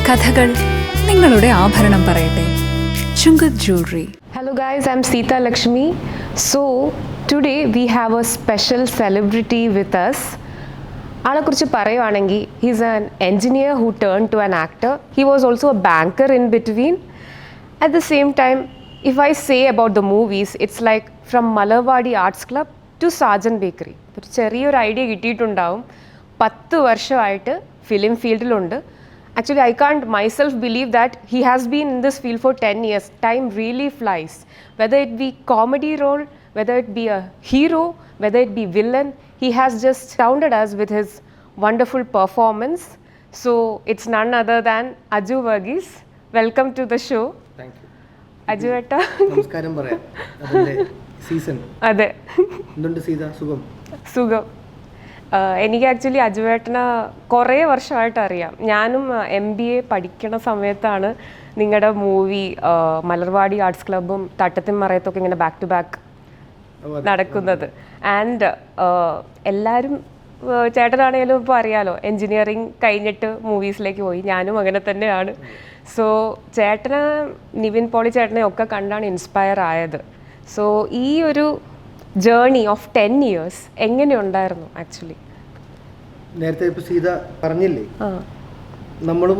കഥകൾ നിങ്ങളുടെ ആഭരണം പറയട്ടെ. Chungath jewellery. Hello guys, I'm Sita Lakshmi. So today we have a special celebrity with us. ആളെക്കുറിച്ച് പറയുവാണെങ്കിൽ he's an engineer who turned to an actor. He was also a banker in between. At the same time, if I say about the movies, it's like from Malarwadi Arts Club to Sergeant Bakery. ഒരു ചെറിയൊരു idea കിട്ടിയിട്ടുണ്ടാവും. 10 വർഷമായിട്ട് film ഫീൽഡിലുണ്ട്. Actually, I can't myself believe that he has been in this field for 10 years. Time really flies. Whether it be comedy role, whether it be a hero, whether it be villain, he has just astounded us with his wonderful performance. So, it's none other than Aju Varghese. Welcome to the show. Thank you. Aju etta. നമസ്കാരം പറയാം. അതിന്റെ season. അതെ. എന്തുണ്ട് സീത? സുഖം. സുഖം. എനിക്ക് actually അജുവേട്ടനെ കുറേ വർഷമായിട്ട് അറിയാം. ഞാനും MBA പഠിക്കണ സമയത്താണ് നിങ്ങളുടെ മൂവി മലർവാടി ആർട്സ് ക്ലബ്ബും തട്ടത്തിൻ മറയത്തൊക്കെ ഇങ്ങനെ ബാക്ക് ടു ബാക്ക് നടക്കുന്നത്. ആൻഡ് എല്ലാവരും ചേട്ടനാണേലും ഇപ്പോൾ അറിയാലോ, എൻജിനീയറിങ് കഴിഞ്ഞിട്ട് മൂവീസിലേക്ക് പോയി. ഞാനും അങ്ങനെ തന്നെയാണ്. സോ ചേട്ടനെ, നിവിൻ പോളി ചേട്ടനെ ഒക്കെ കണ്ടാണ് ഇൻസ്പയർ ആയത്. സോ ഈ ഒരു ജേർണി ഓഫ് 10 years എങ്ങനെയുണ്ടായിരുന്നു ആക്ച്വലി? നേരത്തെ ഇപ്പോൾ സീത പറഞ്ഞില്ലേ, നമ്മളും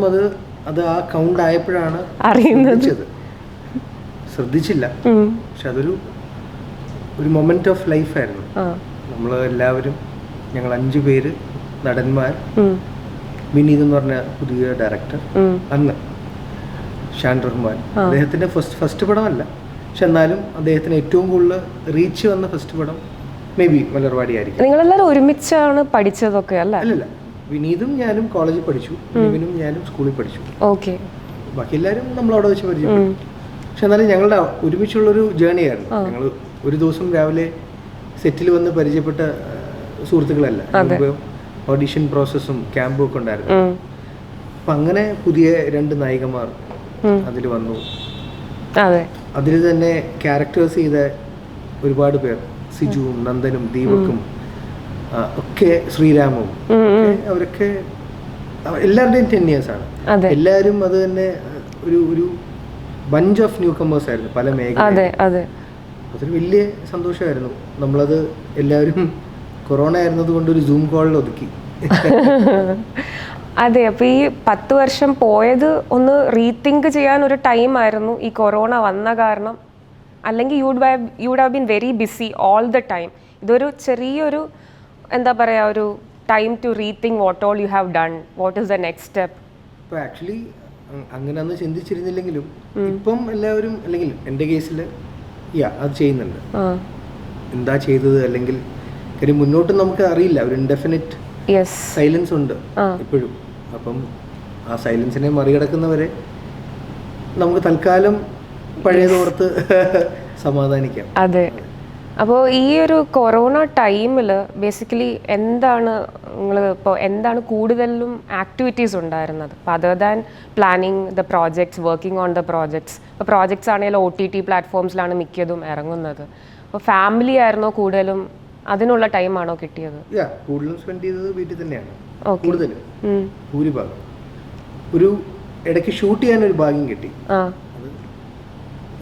അത് ആ കൗണ്ട് ആയപ്പോഴാണ് അറിയുന്നത്. ശ്രദ്ധിച്ചില്ല, പക്ഷെ അതൊരു മൊമെന്റ് ഓഫ് ലൈഫായിരുന്നു. നമ്മൾ എല്ലാവരും, ഞങ്ങൾ 5 പേര് നടന്മാർ, വിനീത് എന്ന് പറഞ്ഞ പുതിയ ഡയറക്ടർ, അന്ന് ഷാൻ റഹ്മാൻ, അദ്ദേഹത്തിൻ്റെ ഫസ്റ്റ് പടമല്ല, പക്ഷെ എന്നാലും അദ്ദേഹത്തിന് ഏറ്റവും കൂടുതൽ റീച്ച് വന്ന ഫസ്റ്റ് പടം മേ ബി മലർവാടി ആയിരിക്കും. നിങ്ങളെല്ലാവരും ഒരുമിച്ചാണ് പഠിച്ചതൊക്കെ അല്ല? അല്ലല്ല, വിനീതും ഞാനും കോളേജിൽ പഠിച്ചു, നിവിനും ഞാനും സ്കൂളിൽ പഠിച്ചു. ഓക്കെ. ബാക്കി എല്ലാവരും നമ്മളവിടെ വെച്ച് പരിചയപ്പെട്ടു. പക്ഷെ എന്നാലും ഞങ്ങളുടെ ഒരുമിച്ചുള്ളൊരു ജേർണി ആയിരുന്നു. ഞങ്ങൾ ഒരു ദിവസം രാവിലെ സെറ്റിൽ വന്ന് പരിചയപ്പെട്ട സുഹൃത്തുക്കളല്ല. ഓഡിഷൻ പ്രോസസ്സും ക്യാമ്പും ഒക്കെ ഉണ്ടായിരുന്നു. അപ്പം അങ്ങനെ പുതിയ 2 നായികമാർ അതിൽ വന്നു. അതിൽ തന്നെ ക്യാരക്ടേഴ്സ് ചെയ്ത ഒരുപാട് പേർ, സിജുവും നന്ദനും ദീപക്കും ഒക്കെ, ശ്രീരാമും, അവരൊക്കെ എല്ലാവരുടെയും 10 years ആണ്. എല്ലാവരും അത് തന്നെ ഒരു ബഞ്ച് ഓഫ് ന്യൂ കമേഴ്സ് ആയിരുന്നു പല മേഖല. അതൊരു വലിയ സന്തോഷമായിരുന്നു. നമ്മളത് എല്ലാവരും കൊറോണ ആയിരുന്നത് കൊണ്ട് ഒരു സൂം കോളിൽ ഒതുക്കി. അതെ. അപ്പോൾ ഈ 10 വർഷം പോയത് ഒന്ന് റീതിങ്ക് ചെയ്യാൻ ഒരു ടൈം ആയിരുന്നു ഈ കൊറോണ വന്ന കാരണം. അല്ലെങ്കിൽ you would have been very busy all the time. ഇതൊരു ചെറിയൊരു എന്താ പറയുക, ഒരു time to rethink what all you have done, what is the next step. ഇപ്പോൾ ആക്ച്വലി അങ്ങനെ അന്ന് ചിന്തിച്ചിരുന്നില്ലെങ്കിലും ഇപ്പം എല്ലാവരും, അല്ലെങ്കിൽ എൻ്റെ കേസിൽ അത് ചെയ്യുന്നുണ്ട്. എന്താ ചെയ്തത്, അല്ലെങ്കിൽ കാര്യം മുന്നോട്ട് നമുക്ക് അറിയില്ല, ഒരു ഇൻഡെഫിനിറ്റ് സൈലൻസ് ഉണ്ട് ഇപ്പോഴും. അപ്പം ആ സൈലൻസിനെ മറികടക്കുന്നവരെ നമുക്ക് തൽക്കാലം പഴയതോർത്ത് സമാധാനിക്കാം. അതെ. അപ്പോൾ ഈ ഒരു കൊറോണ ടൈമിൽ ബേസിക്കലി എന്താണ് കൂടുതലും ആക്ടിവിറ്റീസ് ഉണ്ടായിരുന്നത്? അപ്പോൾ other than planning the projects, working on the projects. ഇപ്പോൾ പ്രോജക്ട്സ് ആണെങ്കിലും OTT പ്ലാറ്റ്ഫോംസിലാണ് മിക്കതും ഇറങ്ങുന്നത്. അപ്പോൾ ഫാമിലി ആയിരുന്നോ കൂടുതലും, അതിനുള്ള ടൈമാണോ കിട്ടിയത്? കൂടുതലും സ്പെൻഡ് ചെയ്തത് വീട്ടിൽ തന്നെയാണ്. കൂടുതലും ഭൂരിഭാഗം ഒരു ഇടയ്ക്ക് ഷൂട്ട് ചെയ്യാൻ ഒരു ഭാഗ്യം കിട്ടി.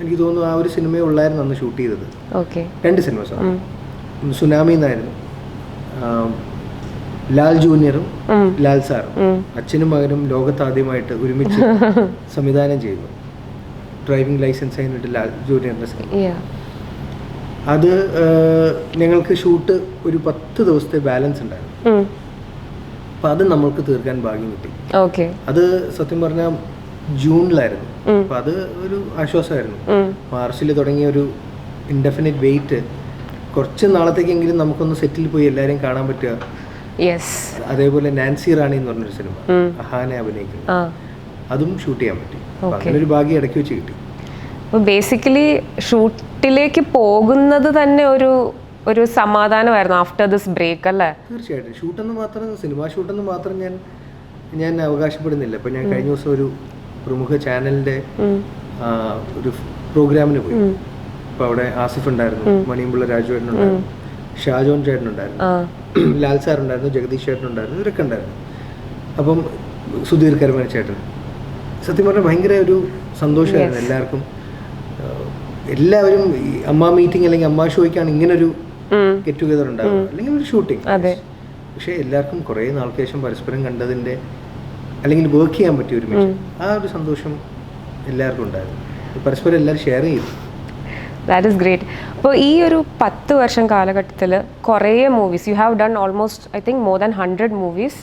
എനിക്ക് തോന്നുന്നു ആ ഒരു സിനിമയെ ഉള്ളായിരുന്നു അന്ന് ഷൂട്ട് ചെയ്തത്. 2 സിനിമസാണ്. സുനാമി എന്നായിരുന്നു. ലാൽ ജൂനിയറും ലാൽ സാറും, അച്ഛനും മകനും ലോകത്താദ്യമായിട്ട് ഒരുമിച്ച് സംവിധാനം ചെയ്തു. ഡ്രൈവിംഗ് ലൈസൻസ് കഴിഞ്ഞിട്ട് ലാൽ ജൂനിയറിന്റെ സിനിമ. അത് ഞങ്ങൾക്ക് ഷൂട്ട് ഒരു 10 ദിവസത്തെ ബാലൻസ് ഉണ്ടായിരുന്നു. അപ്പം അത് നമ്മൾക്ക് തീർക്കാൻ ഭാഗ്യം കിട്ടി. അത് സത്യം പറഞ്ഞാൽ ജൂണിലായിരുന്നു. അപ്പം അത് ഒരു ആശ്വാസമായിരുന്നു. മാർച്ചിൽ തുടങ്ങിയ ഒരു ഇൻഡെഫിനിറ്റ് വെയിറ്റ് കുറച്ച് നാളത്തേക്കെങ്കിലും നമുക്കൊന്ന് സെറ്റിൽ പോയി എല്ലാവരെയും കാണാൻ പറ്റുക. അതേപോലെ നാൻസി റാണി എന്ന് പറഞ്ഞൊരു സിനിമ, അഹാനെ അഭിനയിക്കുന്നു, അതും ഷൂട്ട് ചെയ്യാൻ പറ്റി. അങ്ങനെ ഒരു ഭാഗ്യം ഇടയ്ക്ക് വെച്ച് കിട്ടി. ബേസിക്കലി ഷൂട്ടിലേക്ക് പോകുന്നത് തന്നെ ഒരു സമാധാനമായിരുന്നു ആഫ്റ്റർ ദിസ് ബ്രേക്ക് അല്ലേ? തീർച്ചയായിട്ടും. സിനിമ ഷൂട്ടെന്ന് മാത്രം ഞാൻ അവകാശപ്പെടുന്നില്ല. ഇപ്പം ഞാൻ കഴിഞ്ഞ ദിവസം ഒരു പ്രമുഖ ചാനലിൻ്റെ ഒരു പ്രോഗ്രാമിന് പോയി. അപ്പോൾ അവിടെ ആസിഫ് ഉണ്ടായിരുന്നു, മണിയമ്പിള്ള രാജുവേട്ടനുണ്ടായിരുന്നു, ഷാജോൻ ചേട്ടനുണ്ടായിരുന്നു, ലാൽ സാറുണ്ടായിരുന്നു, ജഗദീഷ് ചേട്ടനുണ്ടായിരുന്നു, ഇവരൊക്കെ ഉണ്ടായിരുന്നു. അപ്പം സുധീർ കരമന ചേട്ടൻ, സത്യം പറഞ്ഞാൽ ഭയങ്കര ഒരു സന്തോഷമായിരുന്നു എല്ലാവർക്കും. എല്ലാവരും ഈ അമ്മ മീറ്റിംഗ് അല്ലെങ്കിൽ അമ്മ ഷോയ്ക്കാണ് ഇങ്ങനൊരു ഗെറ്റ് ടുഗദർ ഉണ്ടാവുക, അല്ലെങ്കിൽ ഒരു ഷൂട്ടിംഗ്. പക്ഷേ എല്ലാവർക്കും കുറേ നാൾക്ക് ശേഷം പരസ്പരം കണ്ടതിൻ്റെ അല്ലെങ്കിൽ വർക്ക് ചെയ്യാൻ പറ്റിയ ഒരുമിച്ച് ആ ഒരു സന്തോഷം എല്ലാവർക്കും ഉണ്ടായിരുന്നു. പരസ്പരം എല്ലാവരും ഷെയർ ചെയ്തു. That is great. അപ്പോൾ ഈ ഒരു 10 വർഷം കാലഘട്ടത്തിൽ കുറേ movies U have done almost I think more than 100 movies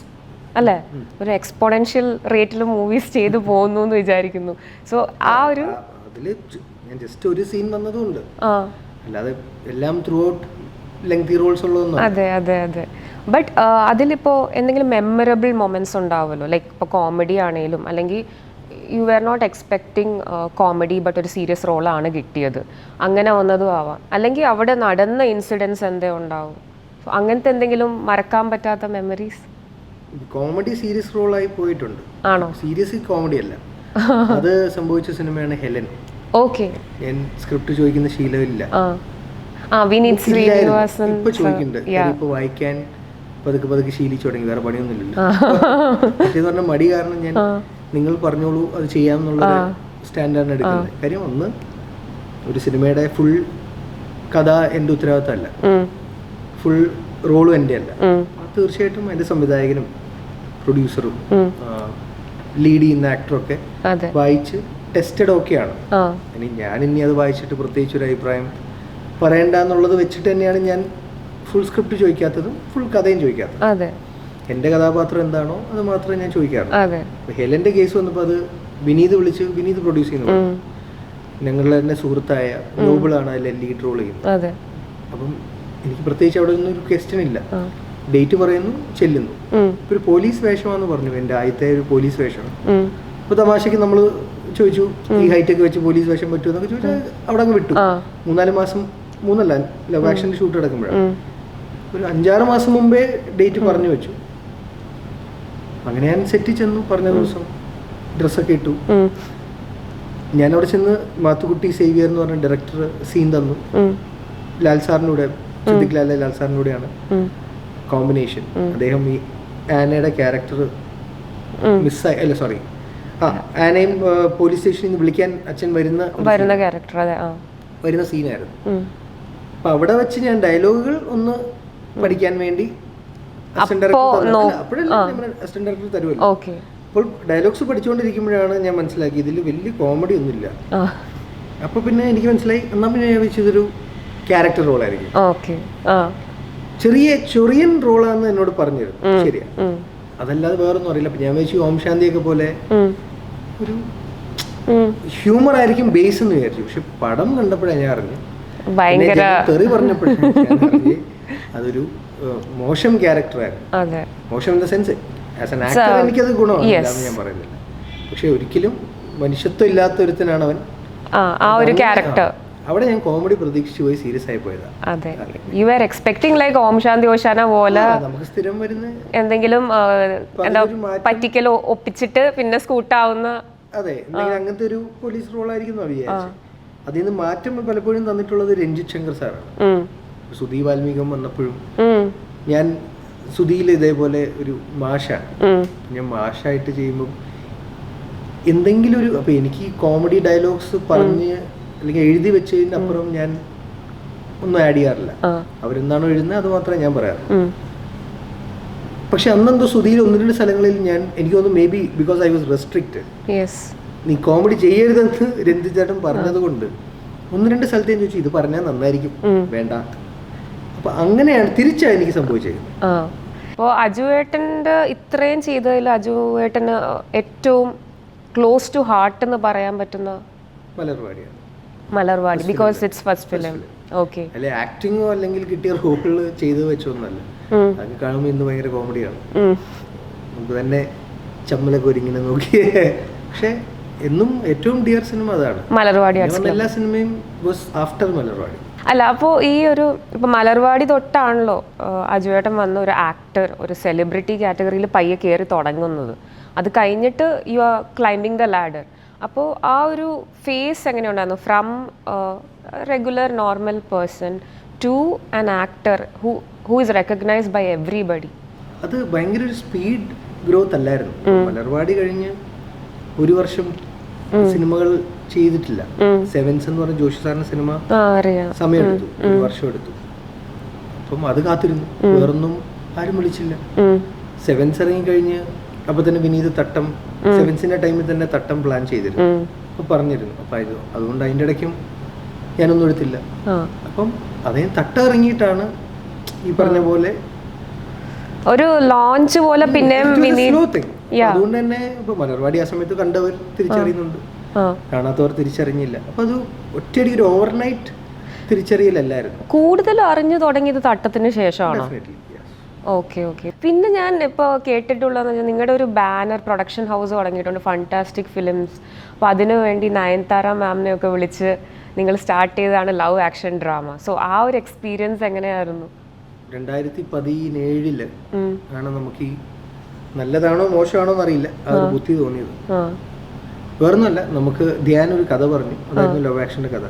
അല്ലേ? ഒരു എക്സ്പോണൻഷ്യൽ റേറ്റിൽ മൂവീസ് ചെയ്തു പോകുന്നു എന്ന് വിചാരിക്കുന്നു. സോ ആ ഒരു അതിൽ ഞാൻ ജസ്റ്റ് ഒരു സീൻ വന്നതുകൊണ്ട് അല്ലാതെ എല്ലാം ത്രൂ ഔട്ട് ലെങ്തി റോൾസ് ഉള്ളതൊന്നും. അതെ അതെ അതെ. ബട്ട് അതിലിപ്പോൾ എന്തെങ്കിലും മെമ്മറബിൾ മൊമെൻറ്റ്സ് ഉണ്ടാവുമല്ലോ, ലൈക്ക് ഇപ്പോൾ കോമഡി ആണെങ്കിലും അല്ലെങ്കിൽ you are not expecting comedy but ഒരു സീരിയസ് റോളാണ് കിട്ടിയത്, അങ്ങനെ വന്നതും ആവാം. അല്ലെങ്കിൽ അവിടെ നടന്ന ഇൻസിഡൻസ് എന്തേ ഉണ്ടാവും, അങ്ങനത്തെ എന്തെങ്കിലും മറക്കാൻ പറ്റാത്ത മെമ്മറീസ്? കോമഡി സീരിയസ് റോളായി പോയിട്ടുണ്ട്. ആണോ? സീരിയസ് കോമഡി അല്ല. അത് സംഭവിച്ച സിനിമയാണ് ഹെലൻ. ഓക്കെ. ഞാൻ സ്ക്രിപ്റ്റ് ചോദിക്കുന്ന ശീലമില്ല. വിനീത് ശ്രീനിവാസൻ ഇപ്പൊ ചോദിക്കുന്നുണ്ട്. ഇപ്പൊ വായിക്കാൻ പതുക്കെ ശീലിച്ചു തുടങ്ങി, വേറെ പണിയൊന്നുമില്ലല്ലോ. എന്ന് പറഞ്ഞാൽ മടി കാരണം ഞാൻ നിങ്ങൾ പറഞ്ഞോളൂ അത് ചെയ്യാമെന്നുള്ള സ്റ്റാൻഡാർഡ് എടുക്കുന്നത്. കാര്യം ഒന്ന്, ഒരു സിനിമയുടെ ഫുൾ കഥ എൻ്റെ ഉത്തരവാദിത്തമല്ല, ഫുൾ റോളും എൻ്റെ അല്ല. തീർച്ചയായിട്ടും എൻ്റെ സംവിധായകനും പ്രൊഡ്യൂസറും ലീഡ് ചെയ്യുന്ന ആക്ടറൊക്കെ വായിച്ച് ടെസ്റ്റഡ് ഓക്കെയാണ്. ഇനി അത് വായിച്ചിട്ട് പ്രത്യേകിച്ച് ഒരു അഭിപ്രായം പറയണ്ട എന്നുള്ളത് വെച്ചിട്ട് തന്നെയാണ് ഞാൻ ഫുൾ സ്ക്രിപ്റ്റ് ചോദിക്കാത്തതും ഫുൾ കഥയും ചോദിക്കാത്തതും. എൻ്റെ കഥാപാത്രം എന്താണോ അത് മാത്രമേ ഞാൻ ചോദിക്കാറുള്ളൂ. ഹെലൻ്റെ കേസ് വന്നപ്പോൾ അത് വിനീത് പ്രൊഡ്യൂസ് ചെയ്യുന്നു. ഞങ്ങളുടെ തന്നെ സുഹൃത്തായ നോബിളാണ് അതിൽ ലീഡ് റോൾ ചെയ്യുന്നത്. അപ്പം എനിക്ക് പ്രത്യേകിച്ച് അവിടെ ഒന്നും ഒരു ക്വസ്റ്റ്യൻ ഇല്ല. ഡേറ്റ് പറയുന്നു, ചെല്ലുന്നു. ഒരു പോലീസ് വേഷമാണെന്ന് പറഞ്ഞു, എൻ്റെ ആദ്യത്തെ ഒരു പോലീസ് വേഷമാണ്. അപ്പോൾ തമാശയ്ക്ക് നമ്മൾ ചോദിച്ചു ഈ ഹൈറ്റൊക്കെ വെച്ച് പോലീസ് വേഷം പറ്റുമോ എന്നൊക്കെ ചോദിച്ചാൽ അവിടെ അങ്ങ് വിട്ടു. 3-4 മാസം, 3 ലവ് ആക്ഷൻ്റെ ഷൂട്ട് എടുക്കുമ്പോഴാണ്. ഒരു 5-6 മാസം മുമ്പേ ഡേറ്റ് പറഞ്ഞു വെച്ചു. അങ്ങനെ ഞാൻ സെറ്റിൽ ചെന്നു. പറഞ്ഞ ദിവസം ഡ്രസ്സൊക്കെ ഇട്ടു. ഞാനവിടെ ചെന്ന് മാത്തുക്കുട്ടി സേവിയർ എന്ന് പറഞ്ഞ ഡയറക്ടർ സീൻ തന്നു. ലാൽ സാറിനൂടെ, സിദ്ദിഖ് ലാൽ സാറിനൂടെയാണ് കോമ്പിനേഷൻ. അദ്ദേഹം ഈ ആനയുടെ ക്യാരക്ടർ മിസ്സായി, അല്ല സോറി, ആനയും പോലീസ് സ്റ്റേഷനിൽ നിന്ന് വിളിക്കാൻ അച്ഛൻ വരുന്ന ക്യാരക്ടർ വരുന്ന സീനായിരുന്നു. അപ്പൊ അവിടെ വെച്ച് ഞാൻ ഡയലോഗുകൾ ഒന്ന് പഠിക്കാൻ വേണ്ടി അസിസ്റ്റന്റ് ഡയറക്ടർ തരുമല്ലോ. അപ്പോൾ ഡയലോഗ്സ് പഠിച്ചുകൊണ്ടിരിക്കുമ്പോഴാണ് ഞാൻ മനസ്സിലാക്കി ഇതിൽ വലിയ കോമഡി ഒന്നുമില്ല. അപ്പൊ പിന്നെ എനിക്ക് മനസ്സിലായി, എന്നാ പിന്നെ ഞാൻ വെച്ചതൊരു ക്യാരക്ടർ റോളായിരിക്കും, ചൊറിയൻ റോളാന്ന് എന്നോട് പറഞ്ഞിരുന്നു. ശരിയാ, അതല്ലാതെ വേറൊന്നും അറിയില്ല. അപ്പൊ ഞാൻ വെച്ചു ഓം ശാന്തിയൊക്കെ പോലെ ഒരു ഹ്യൂമർ ആയിരിക്കും ബേസ് എന്ന് വിചാരിച്ചു. പക്ഷെ പടം കണ്ടപ്പോഴാണ് ഞാൻ അറിഞ്ഞു, തെറി പറഞ്ഞപ്പോഴേ അതൊരു മോശം ക്യാരക്ടറായിരുന്നു. മോശം in the sense as an actor എനിക്കത് ഗുണമാണെന്ന് ഞാൻ പറയുന്നില്ല. പക്ഷെ ഒരിക്കലും മനുഷ്യത്വം ഇല്ലാത്ത ഒരുത്തനാണ് അവൻ. അവിടെ ഞാൻ കോമഡി പ്രതീക്ഷിച്ചു പോയി സീരിയസ് ആയി പോയതാ. അതെ, you are expecting like Om Shanti ഓശാന പോലെ നമുക്ക് സ്ഥിരം വരുന്ന എന്തെങ്കിലും എന്താ പറ്റിക്കൽ ഒപ്പിച്ചിട്ട് പിന്നെ സ്കൂട്ടാവുന്ന, അതെ, എന്തെങ്കിലും അങ്ങനത്തെ ഒരു പോലീസ് റോൾ ആയിരിക്കും വിചാരിച്ചു. അതിൽ നിന്ന് മാറ്റം പലപ്പോഴും തന്നിട്ടുള്ളത് രഞ്ജിത് ശങ്കർ സാറാണ്. സുധി വാൽമീകം വന്നപ്പോഴും ഞാൻ സുധിയിൽ ഇതേപോലെ ഒരു മാഷാണ്. ഞാൻ മാഷായിട്ട് ചെയ്യുമ്പോൾ എന്തെങ്കിലും ഒരു, അപ്പൊ എനിക്ക് കോമഡി ഡയലോഗ്സ് പറഞ്ഞ് അല്ലെങ്കിൽ എഴുതി വെച്ചതിന് അപ്പുറം ഞാൻ ഒന്നും ആഡ് ചെയ്യാറില്ല. അവരെന്താണോ എഴുതുന്നത് അത് മാത്രമേ ഞാൻ പറയാറ്. പക്ഷെ അന്നെന്തോ സുധിയിൽ 1-2 സ്ഥലങ്ങളിൽ എനിക്ക് തോന്നുന്നു may be because I was restricted, നീ കോമഡി ചെയ്യരുതെന്ന് രഞ്ജിത് ചേട്ടൻ പറഞ്ഞത് കൊണ്ട് 1-2 സ്ഥലത്ത് ഞാൻ ചോദിച്ചു ഇത് പറഞ്ഞാൽ നന്നായിരിക്കും, വേണ്ട. അപ്പൊ അങ്ങനെയാണ് തിരിച്ചാണ് എനിക്ക് സംഭവിച്ചത്. അപ്പോൾ അജുവേട്ടൻ്റെ ഇത്രയും ചെയ്തതിൽ അജുവേട്ടന് ഏറ്റവും ക്ലോസ് ടു ഹാർട്ട് എന്ന് പറയാൻ പറ്റുന്ന Malarvadi, because it's first film. Okay, അല്ലെ ആക്ടിങ്ങോ അല്ലെങ്കിൽ കിട്ടിയ റോള് ചെയ്ത് വെച്ചൊന്നല്ല, അത് കാണുമ്പോൾ ഇന്ന് ഭയങ്കര കോമഡിയാണ്. നമുക്ക് തന്നെ ചമ്മലൊക്കെ ഒരുങ്ങിനെ നോക്കിയേ. പക്ഷെ എന്നും ഏറ്റവും ഡിയർ സിനിമ അതാണ് മലർവാടി. എല്ലാ സിനിമയും വാസ് ആഫ്റ്റർ മലർവാടി. അല്ല, അപ്പോൾ ഈ ഒരു ഇപ്പം മലർവാടി തൊട്ടാണല്ലോ അജുവേട്ടൻ വന്ന ഒരു ആക്ടർ ഒരു സെലിബ്രിറ്റി കാറ്റഗറിയിൽ പയ്യെ കയറി തുടങ്ങുന്നത്. അത് കഴിഞ്ഞിട്ട് you are climbing the ladder. അപ്പോൾ ആ ഒരു ഫേസ് എങ്ങനെയുണ്ടായിരുന്നു, from regular normal person to an actor who is recognised by everybody? അത് ഭയങ്കര ഒരു സ്പീഡ് ഗ്രോത്ത് അല്ലായിരുന്നു. മലർവാടി കഴിഞ്ഞ് 1 വർഷം സിനിമകൾ ചെയ്തിട്ടില്ല. സെവൻസ് എന്ന് പറഞ്ഞ ജോഷി സാറിന്റെ സിനിമ സമയം എടുത്തു, 1 വർഷം എടുത്തു. അപ്പം അത് കാത്തിരുന്നു, വേറൊന്നും ആരും വിളിച്ചില്ല. സെവൻസ് ഇറങ്ങി കഴിഞ്ഞ് അപ്പൊ തന്നെ വിനീത് തട്ടം, സെവൻസിന്റെ ടൈമിൽ തന്നെ തട്ടം പ്ലാൻ ചെയ്തിരുന്നു, അപ്പൊ പറഞ്ഞിരുന്നു. അപ്പൊ അതുകൊണ്ട് അതിന്റെ ഇടയ്ക്കും ഞാനൊന്നും എടുത്തില്ല. അപ്പം അതേ തട്ടം ഇറങ്ങിയിട്ടാണ് ഈ പറഞ്ഞ പോലെ ഒരു ലോഞ്ച് പോലെ. പിന്നെ അതുകൊണ്ട് തന്നെ ഇപ്പൊ മലർവാടി ആ സമയത്ത് കണ്ടവർ തിരിച്ചറിയുന്നുണ്ട്, കാണാത്തവർ തിരിച്ചറിഞ്ഞില്ല. അപ്പൊ അത് ഒറ്റയടി ഒരു ഓവർനൈറ്റ് തിരിച്ചറിയലല്ലായിരുന്നു. കൂടുതൽ അറിഞ്ഞു തുടങ്ങിയത് തട്ടത്തിന് ശേഷമാണോ? Okay okay. പിന്നെ ഞാൻ ഇപ്പോൾ കേട്ടിട്ടുള്ളതെന്ന് വെച്ചാൽ നിങ്ങളുടെ ഒരു ബാനർ പ്രൊഡക്ഷൻ ഹൗസ് തുടങ്ങിയിട്ടുണ്ട്, ഫണ്ടാസ്റ്റിക് ഫിലിംസ്. അപ്പോൾ അതിനു വേണ്ടി നയൻതാര മാമിനെ ഒക്കെ വിളിച്ച് നിങ്ങൾ സ്റ്റാർട്ട് ചെയ്തതാണ് ലവ് ആക്ഷൻ ഡ്രാമ. സോ ആ ഒരു എക്സ്പീരിയൻസ് എങ്ങനെയായിരുന്നു? 2017 ആണ് നമുക്ക് ഈ നല്ലതാണോ മോശമാണോ എന്നറിയില്ല ആ ഒരു ബുദ്ധി തോന്നിയത്. വേറൊന്നുമല്ല, നമുക്ക് ധ്യാൻ ഒരു കഥ പറഞ്ഞു, അതായിരുന്നു ലവ് ആക്ഷന്റെ കഥ.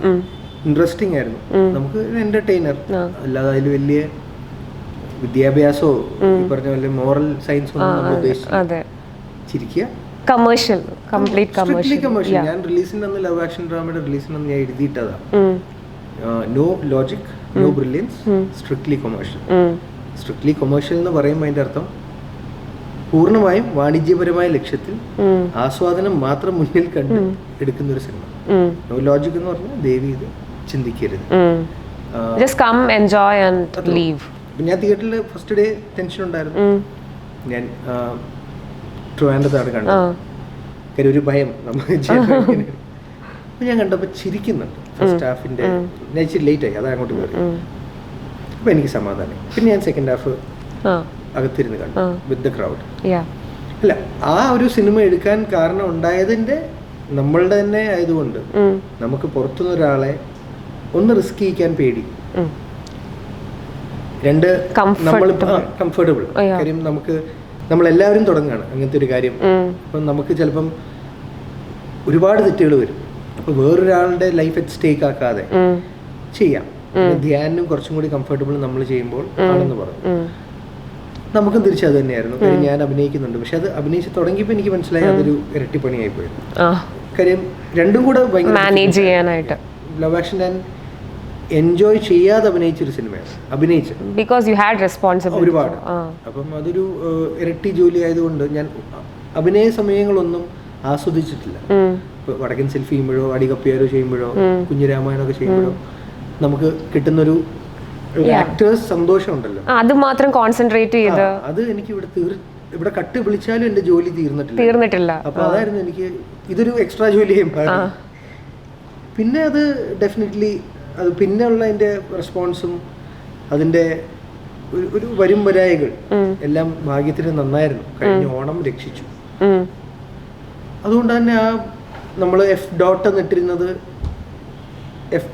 ഇൻട്രസ്റ്റിംഗ് ആയിരുന്നു, നമുക്ക് എന്റർടൈനർ, അല്ലാതെ അതിൽ വലിയ വിദ്യാഭ്യാസമോ ഈ പറഞ്ഞ പോലെ മോറൽ സയൻസ് ഒന്നും നമ്മൾ ഉദ്ദേശിച്ചില്ല. ചിരിക്കുക, കമേഴ്ഷ്യൽ, കംപ്ലീറ്റ് കമേഴ്ഷ്യൽ. ഞാൻ റിലീസിന്റെ അന്ന് ലവ് ആക്ഷൻ ഡ്രാമയുടെ റിലീസിന് അന്ന് ഞാൻ എഴുതിയിട്ടതാ, no logic, no brilliance, strictly commercial. Strictly commercial എന്ന് പറയുമ്പോൾ അതിന്റെ അർത്ഥം പൂർണ്ണമായും വാണിജ്യപരമായ ലക്ഷ്യത്തിൽ ആസ്വാദനം മാത്രം മുന്നിൽ കണ്ട് എടുക്കുന്ന ഒരു സിനിമ. നോ ലോജിക് എന്ന് പറഞ്ഞാൽ ദേവി ഇത് ചിന്തിക്കരുത്, just come enjoy and leave. ഞാൻ തിയേറ്ററിൽ ഫസ്റ്റ് ഡേ ടെൻഷൻ ഉണ്ടായിരുന്നു. ഞാൻ ട്രിവാൻഡ്രത്താണ് കണ്ടത്, കാര്യം ഒരു ഭയം നമ്മൾ ഞാൻ കണ്ടപ്പോൾ ചിരിക്കുന്നുണ്ട്. ഫസ്റ്റ് ഹാഫിന്റെ ഞാൻ ഇച്ചിരി ലേറ്റ് ആയി, അതാ അങ്ങോട്ട് കയറി. അപ്പൊ എനിക്ക് സമാധാനം. പിന്നെ ഞാൻ സെക്കൻഡ് ഹാഫ് അകത്തിരുന്ന് കണ്ടു വിത്ത് ദ ക്രൗഡ്. അല്ല, ആ ഒരു സിനിമ എടുക്കാൻ കാരണം ഉണ്ടായതിന്റെ നമ്മളുടെ തന്നെ ആയതുകൊണ്ട് നമുക്ക് പുറത്തുനിന്ന് ഒരാളെ ഒന്ന് റിസ്ക് ചെയ്യിക്കാൻ പേടി. രണ്ട്, നമ്മളിപ്പോ കംഫർട്ടബിൾ. കാര്യം നമുക്ക് നമ്മളെല്ലാവരും തുടങ്ങുകയാണ് അങ്ങനത്തെ ഒരു കാര്യം. അപ്പം നമുക്ക് ചിലപ്പം ഒരുപാട് തെറ്റുകൾ വരും. അപ്പൊ വേറൊരാളുടെ ലൈഫ് അറ്റ് സ്റ്റേക്ക് ആക്കാതെ ചെയ്യാം. ധ്യാനും കുറച്ചും കൂടി കംഫർട്ടബിൾ നമ്മൾ ചെയ്യുമ്പോൾ ആണെന്ന് പറഞ്ഞു. നമുക്കും തിരിച്ചു അത് തന്നെയായിരുന്നു. കാര്യം ഞാൻ അഭിനയിക്കുന്നുണ്ട്, പക്ഷെ അത് അഭിനയിച്ച് തുടങ്ങിയപ്പോൾ എനിക്ക് മനസ്സിലായി അതൊരു ഇരട്ടിപ്പണിയായി പോയത്. കാര്യം രണ്ടും കൂടെ മാനേജ് ചെയ്യാനായിട്ട് ലവ് ആക്ഷൻ ഞാൻ എൻജോയ് ചെയ്യാതെ അഭിനയിച്ചൊരു സിനിമയാണ് അഭിനയിച്ചത്. ബിക്കോസ് യു ഹാഡ് റെസ്പോൺസിബിലിറ്റി ഒരുപാട്. അപ്പം അതൊരു ഇരട്ടി ജോലി ആയതുകൊണ്ട് ഞാൻ അഭിനയ സമയങ്ങളൊന്നും ആസ്വദിച്ചിട്ടില്ല. ഇപ്പൊ വടക്കൻ സെൽഫി ചെയ്യുമ്പോഴോ അടികപ്പിയാരോ ചെയ്യുമ്പോഴോ കുഞ്ഞിരാമായണമൊക്കെ ചെയ്യുമ്പോഴോ നമുക്ക് കിട്ടുന്നൊരു ആക്ടേഴ്സ് സന്തോഷം ഉണ്ടല്ലോ, അത് മാത്രം കോൺസെൻട്രേറ്റ് ചെയ്ത് അത് എനിക്ക് ഇവിടെ കട്ട് വിളിച്ചാലും എന്റെ ജോലി തീർന്നിട്ടില്ല. അപ്പൊ അതായിരുന്നു എനിക്ക് ഇതൊരു എക്സ്ട്രാ ജോലിയായി മാറി. പിന്നെ അത് ഡെഫിനറ്റ്ലി അത് പിന്നെ ഉള്ള അതിന്റെ റെസ്പോൺസും അതിന്റെ ഒരു വരും വരായികൾ എല്ലാം ഭാഗ്യത്തിന് നന്നായിരുന്നു. കഴിഞ്ഞ ഓണം രക്ഷിച്ചു. അതുകൊണ്ട് തന്നെ ആ നമ്മൾ F. എന്നിട്ടിരുന്നത്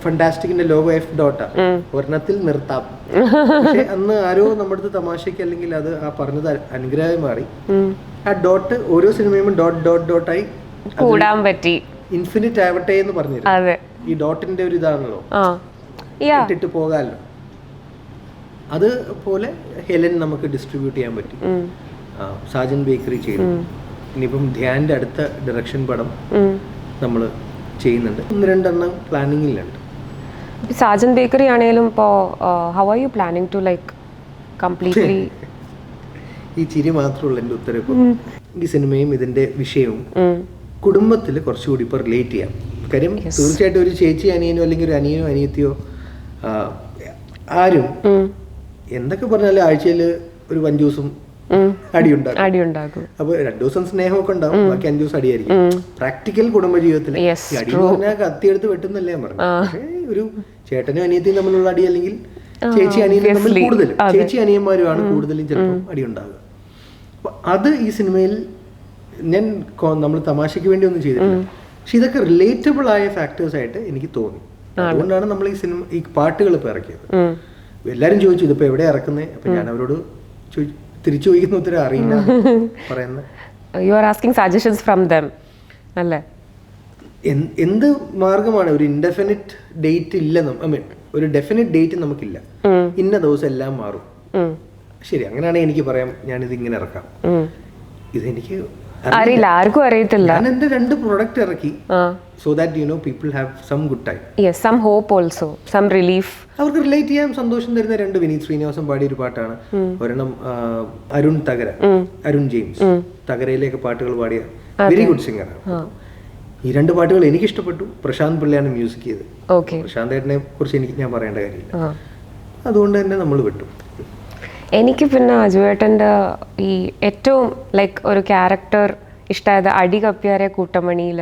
ഫണ്ടാസ്റ്റിക്കിന്റെ ലോഗോ F. ഒരെണ്ണത്തിൽ നിർത്താം. പക്ഷെ അന്ന് ആരോ നമ്മുടെ അടുത്ത് തമാശയ്ക്ക് അല്ലെങ്കിൽ അത് ആ പറഞ്ഞത് അനുഗ്രഹമായി മാറി. ആ ഡോട്ട് ഓരോ സിനിമയും ഡോട്ടായി കൂടാൻ പറ്റി, ഇൻഫിനിറ്റ് ആവട്ടെ എന്ന് പറഞ്ഞിരുന്നു. ഈ ഡോട്ടിന്റെ ഒരു ഇതാണല്ലോ, ഇട്ടിട്ട് പോകാമല്ലോ. അതുപോലെ ഹെലൻ നമുക്ക് ഡിസ്ട്രിബ്യൂട്ട് ചെയ്യാൻ പറ്റി. സാജൻ ബേക്കറി ചെയ്തു. ഇനിയിപ്പം ധ്യാന്റെ അടുത്ത ഡയറക്ഷൻ പടം നമ്മൾ ചെയ്യുന്നുണ്ട്. 1-2 പ്ലാനിങ്ങിലുണ്ട്. സാജൻ ബേക്കറി ആണെങ്കിലും ഇപ്പോൾ how are you planning to like completely? ഈ ചിരി മാത്രമുള്ള എൻ്റെ ഉത്തരം. ഇപ്പോൾ ഈ സിനിമയും ഇതിന്റെ വിഷയവും കുടുംബത്തിൽ കുറച്ചുകൂടി ഇപ്പോൾ റിലേറ്റ് ചെയ്യാം. കാര്യം തീർച്ചയായിട്ടും ഒരു ചേച്ചി അനിയനോ അല്ലെങ്കിൽ ഒരു അനിയനോ അനിയത്തിയോ ആരും എന്തൊക്കെ പറഞ്ഞാലും ആഴ്ചയിൽ ഒരു 5 ദിവസം അടിയുണ്ടാകും. അപ്പൊ 2 ദിവസം സ്നേഹമൊക്കെ ഉണ്ടാവും, ബാക്കി 5 ദിവസം അടിയായിരിക്കും. പ്രാക്ടിക്കൽ കുടുംബജീവിതത്തിൽ അടി എന്ന് പറഞ്ഞാൽ കത്തിയെടുത്ത് വെട്ടുന്നല്ലേ പറഞ്ഞു. പക്ഷേ ഒരു ചേട്ടനും അനിയത്തിയും തമ്മിലുള്ള അടി അല്ലെങ്കിൽ ചേച്ചി അനിയനും തമ്മിൽ കൂടുതലും ചേച്ചി അനിയന്മാരുമാണ് കൂടുതലും ചിലപ്പോൾ അടി ഉണ്ടാകുക. അപ്പൊ അത് ഈ സിനിമയിൽ ഞാൻ നമ്മൾ തമാശയ്ക്ക് വേണ്ടി ഒന്നും ചെയ്തിട്ടില്ല. പക്ഷെ ഇതൊക്കെ റിലേറ്റബിൾ ആയ ഫാക്ടേഴ്സ് ആയിട്ട് എനിക്ക് തോന്നി. അതുകൊണ്ടാണ് നമ്മൾ ഈ സിനിമ ഈ പാട്ടുകൾ ഇപ്പൊ ഇറക്കിയത്. എല്ലാരും ചോദിച്ചു ഇതിപ്പോ എവിടെ ഇറക്കുന്നത്. അപ്പൊ ഞാൻ അവരോട് തിരിച്ചു ചോദിക്കുന്ന ഉത്തരം അറിയില്ല പറയുന്നത്. You are asking suggestions from them അല്ലേ? എന്ത് മാർഗമാണ്? ഒരു ഇൻഡെഫിനിറ്റ് ഡേറ്റ് ഇല്ല. ഐ മീൻ ഒരു ഡെഫിനിറ്റ് ഡേറ്റ് നമുക്കില്ല. ഇന്ന ദിവസം എല്ലാം മാറും. ശരി, അങ്ങനെയാണെങ്കിൽ എനിക്ക് പറയാം ഞാനിത് ഇങ്ങനെ ഇറക്കാം. ഇതെനിക്ക് അറിയില്ല, ആർക്കും അറിയത്തില്ല. ഞാൻ എൻ്റെ 2 പ്രൊഡക്റ്റ് ഇറക്കി, ആ so that people have some good time. Yes, some hope also, some relief. അവർക്ക് റിലേറ്റ് ചെയ്യാൻ സന്തോഷം തരുന്ന 2 വിനീത് ശ്രീനിവാസൻ പാടിയ ഒരു പാട്ടാണ്. ഒരെണ്ണം അരുൺ ജെയിംസ് തകരയിലേക്ക് പാട്ടുകൾ പാടിയ വെരി ഗുഡ് സിംഗറാണ്. ഈ 2 പാട്ടുകൾ എനിക്ക് ഇഷ്ടപ്പെട്ടു. പ്രശാന്ത് പിള്ളയാണ് മ്യൂസിക് ചെയ്ത്. പ്രശാന്ത് ഏട്ടനെ കുറിച്ച് ഞാൻ പറയേണ്ട കാര്യമില്ല. അതുകൊണ്ട് തന്നെ നമ്മൾ വിട്ടു. എനിക്ക് പിന്നെ അജുവേട്ടൻ്റെ ഈ ഏറ്റവും ലൈക്ക് ഒരു ക്യാരക്ടർ ഇഷ്ടമായത് അടി കപ്പിയാരെ കൂട്ടമണിയിൽ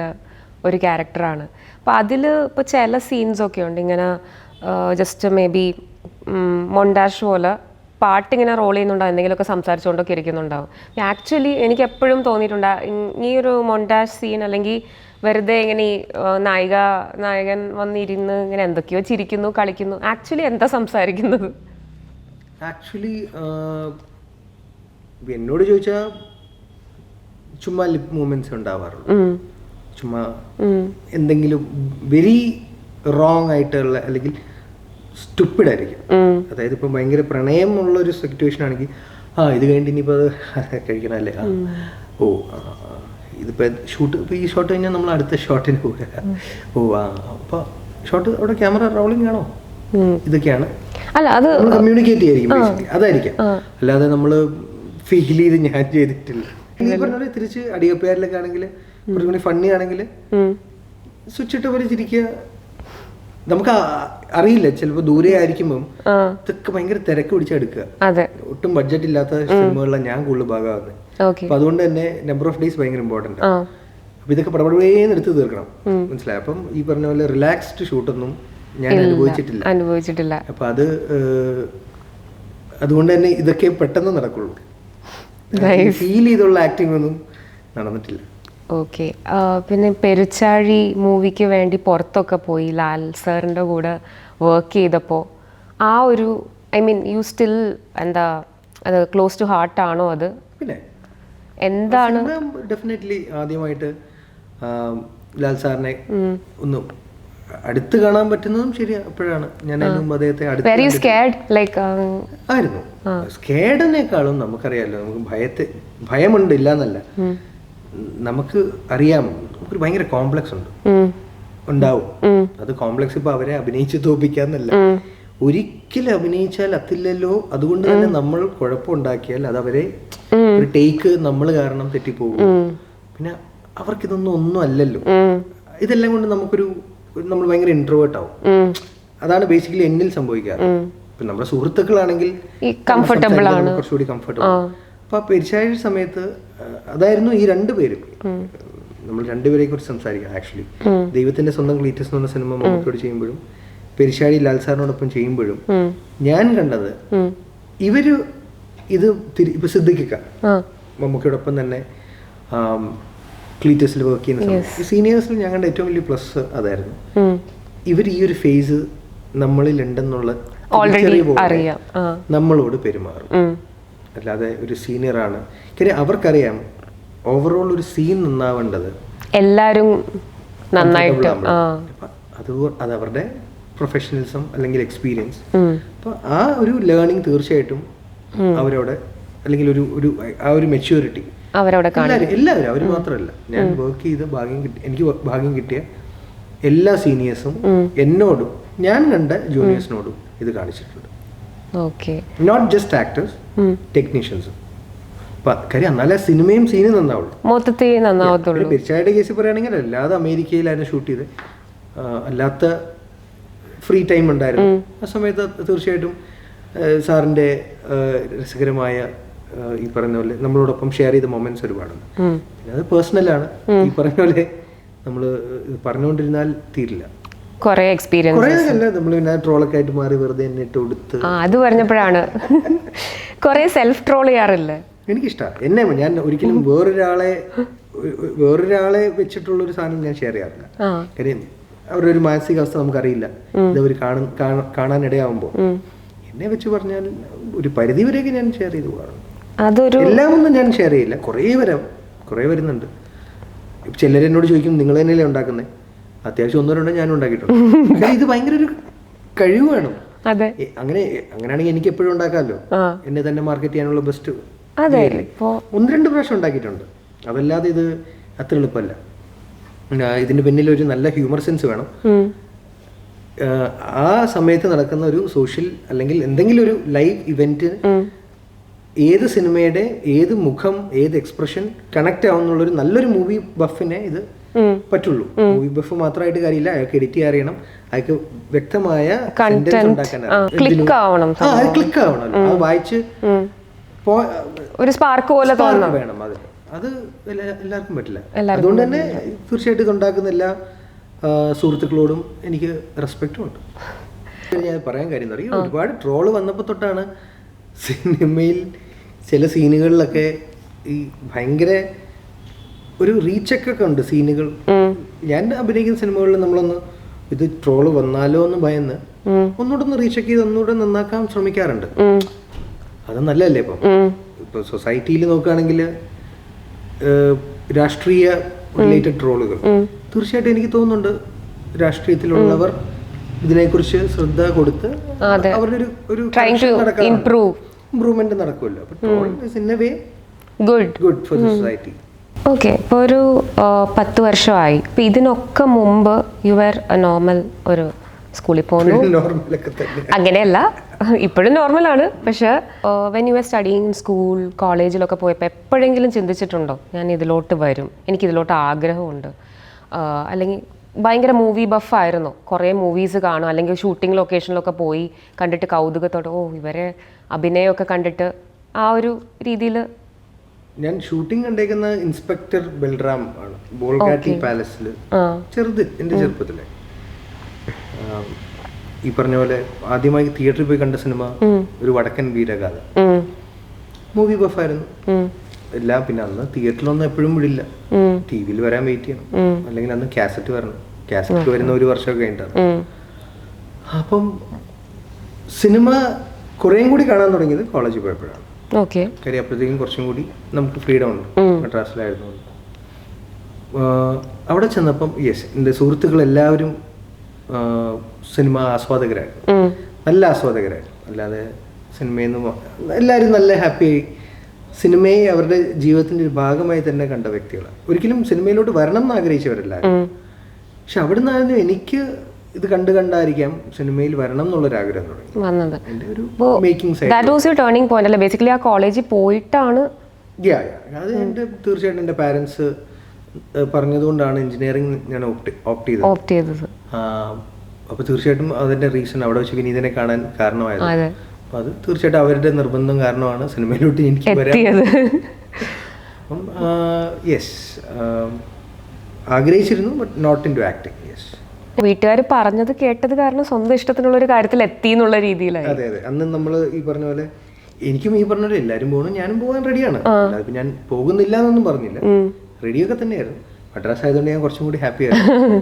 ഒരു ക്യാരക്ടറാണ്. അപ്പോൾ അതിൽ ഇപ്പോൾ ചില സീൻസൊക്കെ ഉണ്ട് ഇങ്ങനെ ജസ്റ്റ് മേ ബി മൊണ്ടാഷ് പോലെ പാട്ടിങ്ങനെ റോൾ ചെയ്യുന്നുണ്ടാവും, എന്തെങ്കിലുമൊക്കെ സംസാരിച്ചുകൊണ്ടൊക്കെ ഇരിക്കുന്നുണ്ടാവും. ആക്ച്വലി എനിക്ക് എപ്പോഴും തോന്നിയിട്ടുണ്ട് ഈ ഒരു മൊണ്ടാഷ് സീൻ അല്ലെങ്കിൽ വെറുതെ ഇങ്ങനെ ഈ നായകൻ വന്നിരുന്ന് ഇങ്ങനെ എന്തൊക്കെയോ ചിരിക്കുന്നു കളിക്കുന്നു, ആക്ച്വലി എന്താ സംസാരിക്കുന്നത്? ആക്ച്വലി എന്നോട് ചോദിച്ചാൽ ചുമ്മാ ലിപ് മൂവ്മെന്റ്സ് ഉണ്ടാവാറുള്ളൂ. ചുമ്മാ എന്തെങ്കിലും വെരി റോങ് ആയിട്ടുള്ള അല്ലെങ്കിൽ സ്റ്റുപ്പിഡ് ആയിരിക്കും. അതായത് ഇപ്പം ഭയങ്കര പ്രണയമുള്ള ഒരു സിറ്റുവേഷൻ ആണെങ്കിൽ ഇത് കഴിഞ്ഞിട്ട് ഇനിയിപ്പോൾ അത് കഴിക്കണമല്ലേ, ഇതിപ്പോൾ ഇപ്പോൾ ഈ ഷോട്ട് കഴിഞ്ഞാൽ നമ്മൾ അടുത്ത ഷോട്ടിന് പോവുക. അപ്പോൾ ഷോട്ട് അവിടെ ക്യാമറ റോളിംഗ് ആണോ, ഇതൊക്കെയാണ് അല്ല അത് കമ്മ്യൂണിക്കേറ്റ് ചെയ്യായിരിക്കും, അതായിരിക്കാം. അല്ലാതെ നമ്മൾ ഫീൽ ചെയ്ത് ഞാൻ ചെയ്തിട്ടില്ല. ഈ പറഞ്ഞ പോലെ തിരിച്ച് അടികപ്പയാരിലൊക്കെ ആണെങ്കിൽ കുറച്ചും കൂടി ഫണ്ണി ആണെങ്കിൽ സ്വിച്ച് ഇട്ട് പോലെ ചിരിക്കുക. നമുക്ക് അറിയില്ല, ചിലപ്പോൾ ദൂരെ ആയിരിക്കുമ്പം ഇതൊക്കെ ഭയങ്കര തിരക്ക് പിടിച്ചെടുക്കുക. ഒട്ടും ബഡ്ജറ്റ് ഇല്ലാത്ത സിനിമകളിലാണ് ഞാൻ കൂടുതൽ ഭാഗമാകുന്നത്. അപ്പൊ അതുകൊണ്ട് തന്നെ നമ്പർ ഓഫ് ഡേയ്സ് ഭയങ്കര ഇമ്പോർട്ടന്റ്. അപ്പൊ ഇതൊക്കെ പടപടവേന്ന് എടുത്ത് തീർക്കണം, മനസ്സിലായി. അപ്പം ഈ പറഞ്ഞ പോലെ റിലാക്സ്ഡ് ഷൂട്ടൊന്നും ഞാൻ അനുഭവിച്ചിട്ടില്ല. അപ്പൊ അതുകൊണ്ട് തന്നെ ഇതൊക്കെ പെട്ടെന്ന് നടക്കുള്ളൂ. ഫീൽ ചെയ്തുള്ള ആക്ടിംഗ് ഒന്നും നടന്നിട്ടില്ല. ഓക്കെ. പിന്നെ പെരുച്ചാഴി മൂവിക്ക് വേണ്ടി പുറത്തൊക്കെ പോയി ലാൽ സാറിൻ്റെ കൂടെ വർക്ക് ചെയ്തപ്പോൾ ആ ഒരു യു സ്റ്റിൽ എന്താ അത് ക്ലോസ് ടു ഹാർട്ട് ആണോ? അത് പിന്നെ എന്താണ്? ഡെഫിനറ്റ്ലി ആദ്യമായിട്ട് ലാൽ സാറിനെ ഒന്ന് അടുത്ത് കാണാൻ പറ്റുന്നതും ശരി അപ്പോഴാണ്. ഞാൻ അദ്ദേഹത്തെ ആയിരുന്നു. സ്കേഡിനേക്കാളും നമുക്കറിയാലോ, നമുക്ക് ഭയമുണ്ട് ഇല്ല എന്നല്ല, നമുക്ക് അറിയാം നമുക്കൊരു ഭയങ്കര കോംപ്ലക്സ് ഉണ്ടാവും. അത് കോംപ്ലക്സ് ഇപ്പൊ അവരെ അഭിനയിച്ച് തോപ്പിക്കാന്നല്ല, ഒരിക്കലും അഭിനയിച്ചാൽ അത്തില്ലല്ലോ. അതുകൊണ്ട് തന്നെ നമ്മൾ കുഴപ്പമുണ്ടാക്കിയാൽ അത് അവരെ ഒരു ടേക്ക് നമ്മൾ കാരണം തെറ്റിപ്പോകും. പിന്നെ അവർക്കിതൊന്നും ഒന്നും അല്ലല്ലോ. ഇതെല്ലാം കൊണ്ട് നമ്മൾ ഭയങ്കര ഇൻട്രോവേർട്ട് ആവും. അതാണ് ബേസിക്കലി എന്നിൽ സംഭവിക്കാറ്. ഇപ്പൊ നമ്മുടെ സുഹൃത്തുക്കളാണെങ്കിൽ കുറച്ചുകൂടി കംഫർട്ടബിൾ. അപ്പൊ പെരിച്ചാഴി സമയത്ത് അതായിരുന്നു ഈ 2 പേരും. നമ്മൾ 2 പേരെ കുറിച്ച് സംസാരിക്കാം. ആക്ച്വലി ദൈവത്തിന്റെ സ്വന്തം ക്ലീറ്റസ് എന്ന് പറഞ്ഞ സിനിമ മമ്മൂക്കയോട് ചെയ്യുമ്പോഴും പെരിച്ചാഴി ലാൽ സാറിനോടൊപ്പം ചെയ്യുമ്പോഴും ഞാൻ കണ്ടത് ഇവര് ഇത് ഇപ്പൊ സിദ്ദിഖിക്ക മമ്മൂക്കയോടൊപ്പം തന്നെ ക്ലീറ്റസിൽ വർക്ക് ചെയ്യുന്ന സമയത്ത് സീനിയേഴ്സിൽ ഞാൻ കണ്ട ഏറ്റവും വലിയ പ്ലസ് അതായിരുന്നു. ഇവർ ഈ ഒരു ഫേസ് നമ്മളിൽ ഉണ്ടെന്നുള്ള നമ്മളോട് പെരുമാറും. അല്ലാതെ ഒരു സീനിയറാണ്. കാര്യം അവർക്കറിയാം ഓവറോൾ ഒരു സീൻ നന്നാവേണ്ടത് എല്ലാവരും നന്നായിട്ട്. അത് അവരുടെ പ്രൊഫഷണലിസം അല്ലെങ്കിൽ എക്സ്പീരിയൻസ്. അപ്പൊ ആ ഒരു ലേണിംഗ് തീർച്ചയായിട്ടും അവരോട് അല്ലെങ്കിൽ ആ ഒരു മെച്യൂരിറ്റി എല്ലാവരും അവർ മാത്രമല്ല, ഞാൻ വർക്ക് ചെയ്ത് എനിക്ക് ഭാഗ്യം കിട്ടിയ എല്ലാ സീനിയേഴ്സും എന്നോടും ഞാൻ കണ്ട ജൂനിയേഴ്സിനോടും ഇത് കാണിച്ചിട്ടുണ്ട്. നോട്ട് ജസ്റ്റ് ആക്ടേഴ്സ്, ടെക്നീഷ്യൻസും. കാര്യം എന്നാലേ സിനിമയും സീനും നന്നാവുള്ളൂ. പെരിച്ചാഴിയുടെ കേസിൽ പറയുകയാണെങ്കിൽ അല്ലാതെ അമേരിക്കയിലായിരുന്നു ഷൂട്ട് ചെയ്ത്, അല്ലാത്ത ഫ്രീ ടൈം ഉണ്ടായിരുന്നു. ആ സമയത്ത് തീർച്ചയായിട്ടും സാറിൻ്റെ രസകരമായ ഈ പറഞ്ഞ പോലെ നമ്മളോടൊപ്പം ഷെയർ ചെയ്ത മൊമെന്റ്സ് ഒരുപാടുണ്ട്. അത് പേഴ്സണലാണ്. ഈ പറഞ്ഞ പോലെ നമ്മൾ പറഞ്ഞുകൊണ്ടിരുന്നാൽ തീരില്ല. കുറേ എക്സ്പീരിയൻസ് നമ്മൾ പിന്നെ ട്രോളൊക്കെ ആയിട്ട് മാറി വെറുതെ എന്നെ ഇട്ട് കൊടുത്ത് അത് പറഞ്ഞപ്പോഴാണ് കുറേ സെൽഫ് ട്രോൾ ചെയ്യാറില്ലേ? എനിക്കിഷ്ടമാണ്. ഞാൻ ഒരിക്കലും വേറൊരാളെ വെച്ചിട്ടുള്ളൊരു സാധനം ഞാൻ ഷെയർ ചെയ്യാറില്ല. കാര്യം അവരുടെ ഒരു മാനസികാവസ്ഥ നമുക്കറിയില്ല. ഇതവർ കാണാനിടയാവുമ്പോൾ എന്നെ വെച്ച് പറഞ്ഞാൽ ഒരു പരിധി വരെയൊക്കെ ഞാൻ ഷെയർ ചെയ്ത് പോകാറുണ്ട്. എല്ലാം ഒന്നും ഞാൻ ഷെയർ ചെയ്യില്ല. കുറേ വരുന്നുണ്ട്. ചിലരെന്നോട് ചോദിക്കും നിങ്ങൾ തന്നെയല്ലേ ഉണ്ടാക്കുന്നത്? അത്യാവശ്യം 1-2 ഞാൻ ഉണ്ടാക്കിയിട്ടുണ്ട്. ഇത് ഭയങ്കര ഒരു കഴിവ് വേണം. അങ്ങനെയാണെങ്കിൽ എനിക്ക് എപ്പോഴും ഉണ്ടാക്കാമല്ലോ. എന്നെ തന്നെ മാർക്കറ്റ് ചെയ്യാനുള്ള ബെസ്റ്റ് 1-2 പ്രാവശ്യം ഉണ്ടാക്കിയിട്ടുണ്ട്. അതല്ലാതെ ഇത് അത്ര എളുപ്പമല്ല. ഇതിന് പിന്നിൽ ഒരു നല്ല ഹ്യൂമർ സെൻസ് വേണം. ആ സമയത്ത് നടക്കുന്ന ഒരു സോഷ്യൽ അല്ലെങ്കിൽ എന്തെങ്കിലും ഒരു ലൈവ് ഇവന്റ് ഏത് സിനിമയുടെ ഏത് മുഖം ഏത് എക്സ്പ്രഷൻ കണക്ട് ആവുന്നുള്ളൊരു നല്ലൊരു മൂവി ബഫിനെ ഇത് പറ്റുള്ളൂ. മൂവി ബഫ് മാത്രമായിട്ട് കാര്യമില്ല, അയാൾക്ക് എഡിറ്റ് ചെയ്യാൻ അറിയണം, അയാൾക്ക് വ്യക്തമായ ക്ലിക്ക് ആവണം, അത് വായിച്ച് ഒരു സ്പാർക്ക് പോലെ വേണം. അത് എല്ലാവർക്കും പറ്റില്ല. അതുകൊണ്ട് തന്നെ തീർച്ചയായിട്ടും ഇതുണ്ടാക്കുന്ന എല്ലാ സുഹൃത്തുക്കളോടും എനിക്ക് റെസ്പെക്റ്റും ഉണ്ട്. ഞാൻ പറയാൻ കാര്യം അറിയാം, ഒരുപാട് ട്രോള് വന്നപ്പോൾ തൊട്ടാണ് സിനിമയിൽ ചില സീനുകളിലൊക്കെ ഈ ഭയങ്കര ഒരു റീച്ചൊക്കെ ഉണ്ട് സീനുകൾ. ഞാൻ അഭിനയിക്കുന്ന സിനിമകളിൽ നമ്മളൊന്ന് ഇത് ട്രോള് വന്നാലോ എന്ന് ഭയന്ന് ഒന്നുകൂടെ ഒന്ന് റീചെക്ക് ചെയ്ത് ഒന്നുകൂടെ നന്നാക്കാൻ ശ്രമിക്കാറുണ്ട്. അത് നല്ലതല്ലേ? ഇപ്പൊ സൊസൈറ്റിയിൽ നോക്കുകയാണെങ്കിൽ രാഷ്ട്രീയ റിലേറ്റഡ് ട്രോളുകൾ തീർച്ചയായിട്ടും എനിക്ക് തോന്നുന്നുണ്ട് രാഷ്ട്രീയത്തിലുള്ളവർ ഇതിനെക്കുറിച്ച് ശ്രദ്ധ കൊടുത്ത് അവരുടെ ഒരു ഇംപ്രൂവ്മെന്റ് നടക്കുമല്ലോ. അപ്പൊ troll is in a way good for the society. Okay, ഇപ്പോൾ ഒരു 10 വർഷമായി. ഇപ്പം ഇതിനൊക്കെ മുമ്പ് യുവർ നോർമൽ ഒരു സ്കൂളിൽ പോകുന്നു, അങ്ങനെയല്ല, ഇപ്പോഴും നോർമലാണ്. പക്ഷേ when you are studying school കോളേജിലൊക്കെ പോയപ്പോൾ എപ്പോഴെങ്കിലും ചിന്തിച്ചിട്ടുണ്ടോ ഞാൻ ഇതിലോട്ട് വരും, എനിക്കിതിലോട്ട് ആഗ്രഹമുണ്ട്, അല്ലെങ്കിൽ ഭയങ്കര മൂവി ബഫായിരുന്നു, കുറേ മൂവീസ് കാണും, അല്ലെങ്കിൽ ഷൂട്ടിംഗ് ലൊക്കേഷനിലൊക്കെ പോയി കണ്ടിട്ട് കൗതുകത്തോടെ ഇവരെ അഭിനയമൊക്കെ കണ്ടിട്ട് ആ ഒരു രീതിയിൽ? ഞാൻ ഷൂട്ടിംഗ് കണ്ടേക്കുന്ന ഇൻസ്പെക്ടർ ബൽറാം ആണ്, ബോൾഗാട്ടി പാലസിൽ, എൻ്റെ ചെറുപ്പത്തിലെ. ഈ പറഞ്ഞ പോലെ ആദ്യമായി തിയേറ്ററിൽ പോയി കണ്ട സിനിമ ഒരു വടക്കൻ വീരഗാഥ. മൂവി ബഫായിരുന്നു എല്ലാം. പിന്നെ അന്ന് തിയേറ്ററിലൊന്നും എപ്പോഴും വിടില്ല, ടി വിയിൽ വരാൻ വെയിറ്റ് ചെയ്യണം, അല്ലെങ്കിൽ അന്ന് കാസറ്റ് വരണം. കാസറ്റ് വരുന്ന ഒരു വർഷമൊക്കെ കഴിഞ്ഞിട്ടാണ്. അപ്പം സിനിമ കുറേയും കൂടി കാണാൻ തുടങ്ങിയത് കോളേജിൽ പോയപ്പോഴാണ്. കാര്യം അപ്പോഴത്തേക്കും കുറച്ചും കൂടി നമുക്ക് ഫ്രീഡം ഉണ്ട്. മദ്രാസിലായിരുന്നു. അവിടെ ചെന്നപ്പം എൻ്റെ സുഹൃത്തുക്കൾ എല്ലാവരും സിനിമ ആസ്വാദകരായിരുന്നു, നല്ല ആസ്വാദകരായിരുന്നു. അല്ലാതെ സിനിമയിൽ നിന്ന് എല്ലാവരും നല്ല ഹാപ്പിയായി സിനിമയെ അവരുടെ ജീവിതത്തിൻ്റെ ഒരു ഭാഗമായി തന്നെ കണ്ട വ്യക്തികളാണ്. ഒരിക്കലും സിനിമയിലോട്ട് വരണം എന്ന് ആഗ്രഹിച്ചവരെല്ലാവരും. പക്ഷെ അവിടെ നിന്നായിരുന്നു എനിക്ക് ഇത് കണ്ടായിരിക്കാം സിനിമയിൽ വരണം എന്നുള്ളൊരാഗ്രഹം തുടങ്ങി. എൻ്റെ ഒരു മേക്കിംഗ് സൈഡ്. ബേസിക്കലി ആ കോളേജിൽ പോയിട്ടാണ്. അത് എൻ്റെ തീർച്ചയായിട്ടും എൻ്റെ പാരൻസ് പറഞ്ഞതുകൊണ്ടാണ് എഞ്ചിനീയറിംഗ് ഞാൻ ഓപ്റ്റ് ചെയ്തത്. അപ്പോൾ തീർച്ചയായിട്ടും അതിൻ്റെ റീസൺ അവിടെ വെച്ച് വിനീതനെ കാണാൻ കാരണമായത്. അപ്പോൾ അത് തീർച്ചയായിട്ടും അവരുടെ നിർബന്ധം കാരണമാണ് സിനിമയിലോട്ട് എനിക്ക് വരാൻ. അപ്പം യെസ്, ആഗ്രഹിച്ചിരുന്നു, but not into acting. Yes, വീട്ടുകാർ പറഞ്ഞത് കേട്ടത് കാരണം സ്വന്തം ഇഷ്ടത്തിനുള്ള ഒരു കാര്യത്തിൽ എത്തി എന്നുള്ള രീതിയിലായി. അതെ അതെ. അന്ന് നമ്മൾ ഈ പറഞ്ഞ പോലെ എനിക്കും ഈ പറഞ്ഞ പോലെ എല്ലാവരും പോകണം, ഞാനും പോകാൻ റെഡിയാണ്. അല്ലാതെ ഞാൻ പോകുന്നില്ല എന്നൊന്നും പറഞ്ഞില്ല, റെഡിയൊക്കെ തന്നെയായിരുന്നു. മദ്രാസ് ആയതുകൊണ്ട് ഞാൻ കുറച്ചും കൂടി ഹാപ്പി ആയിരുന്നു.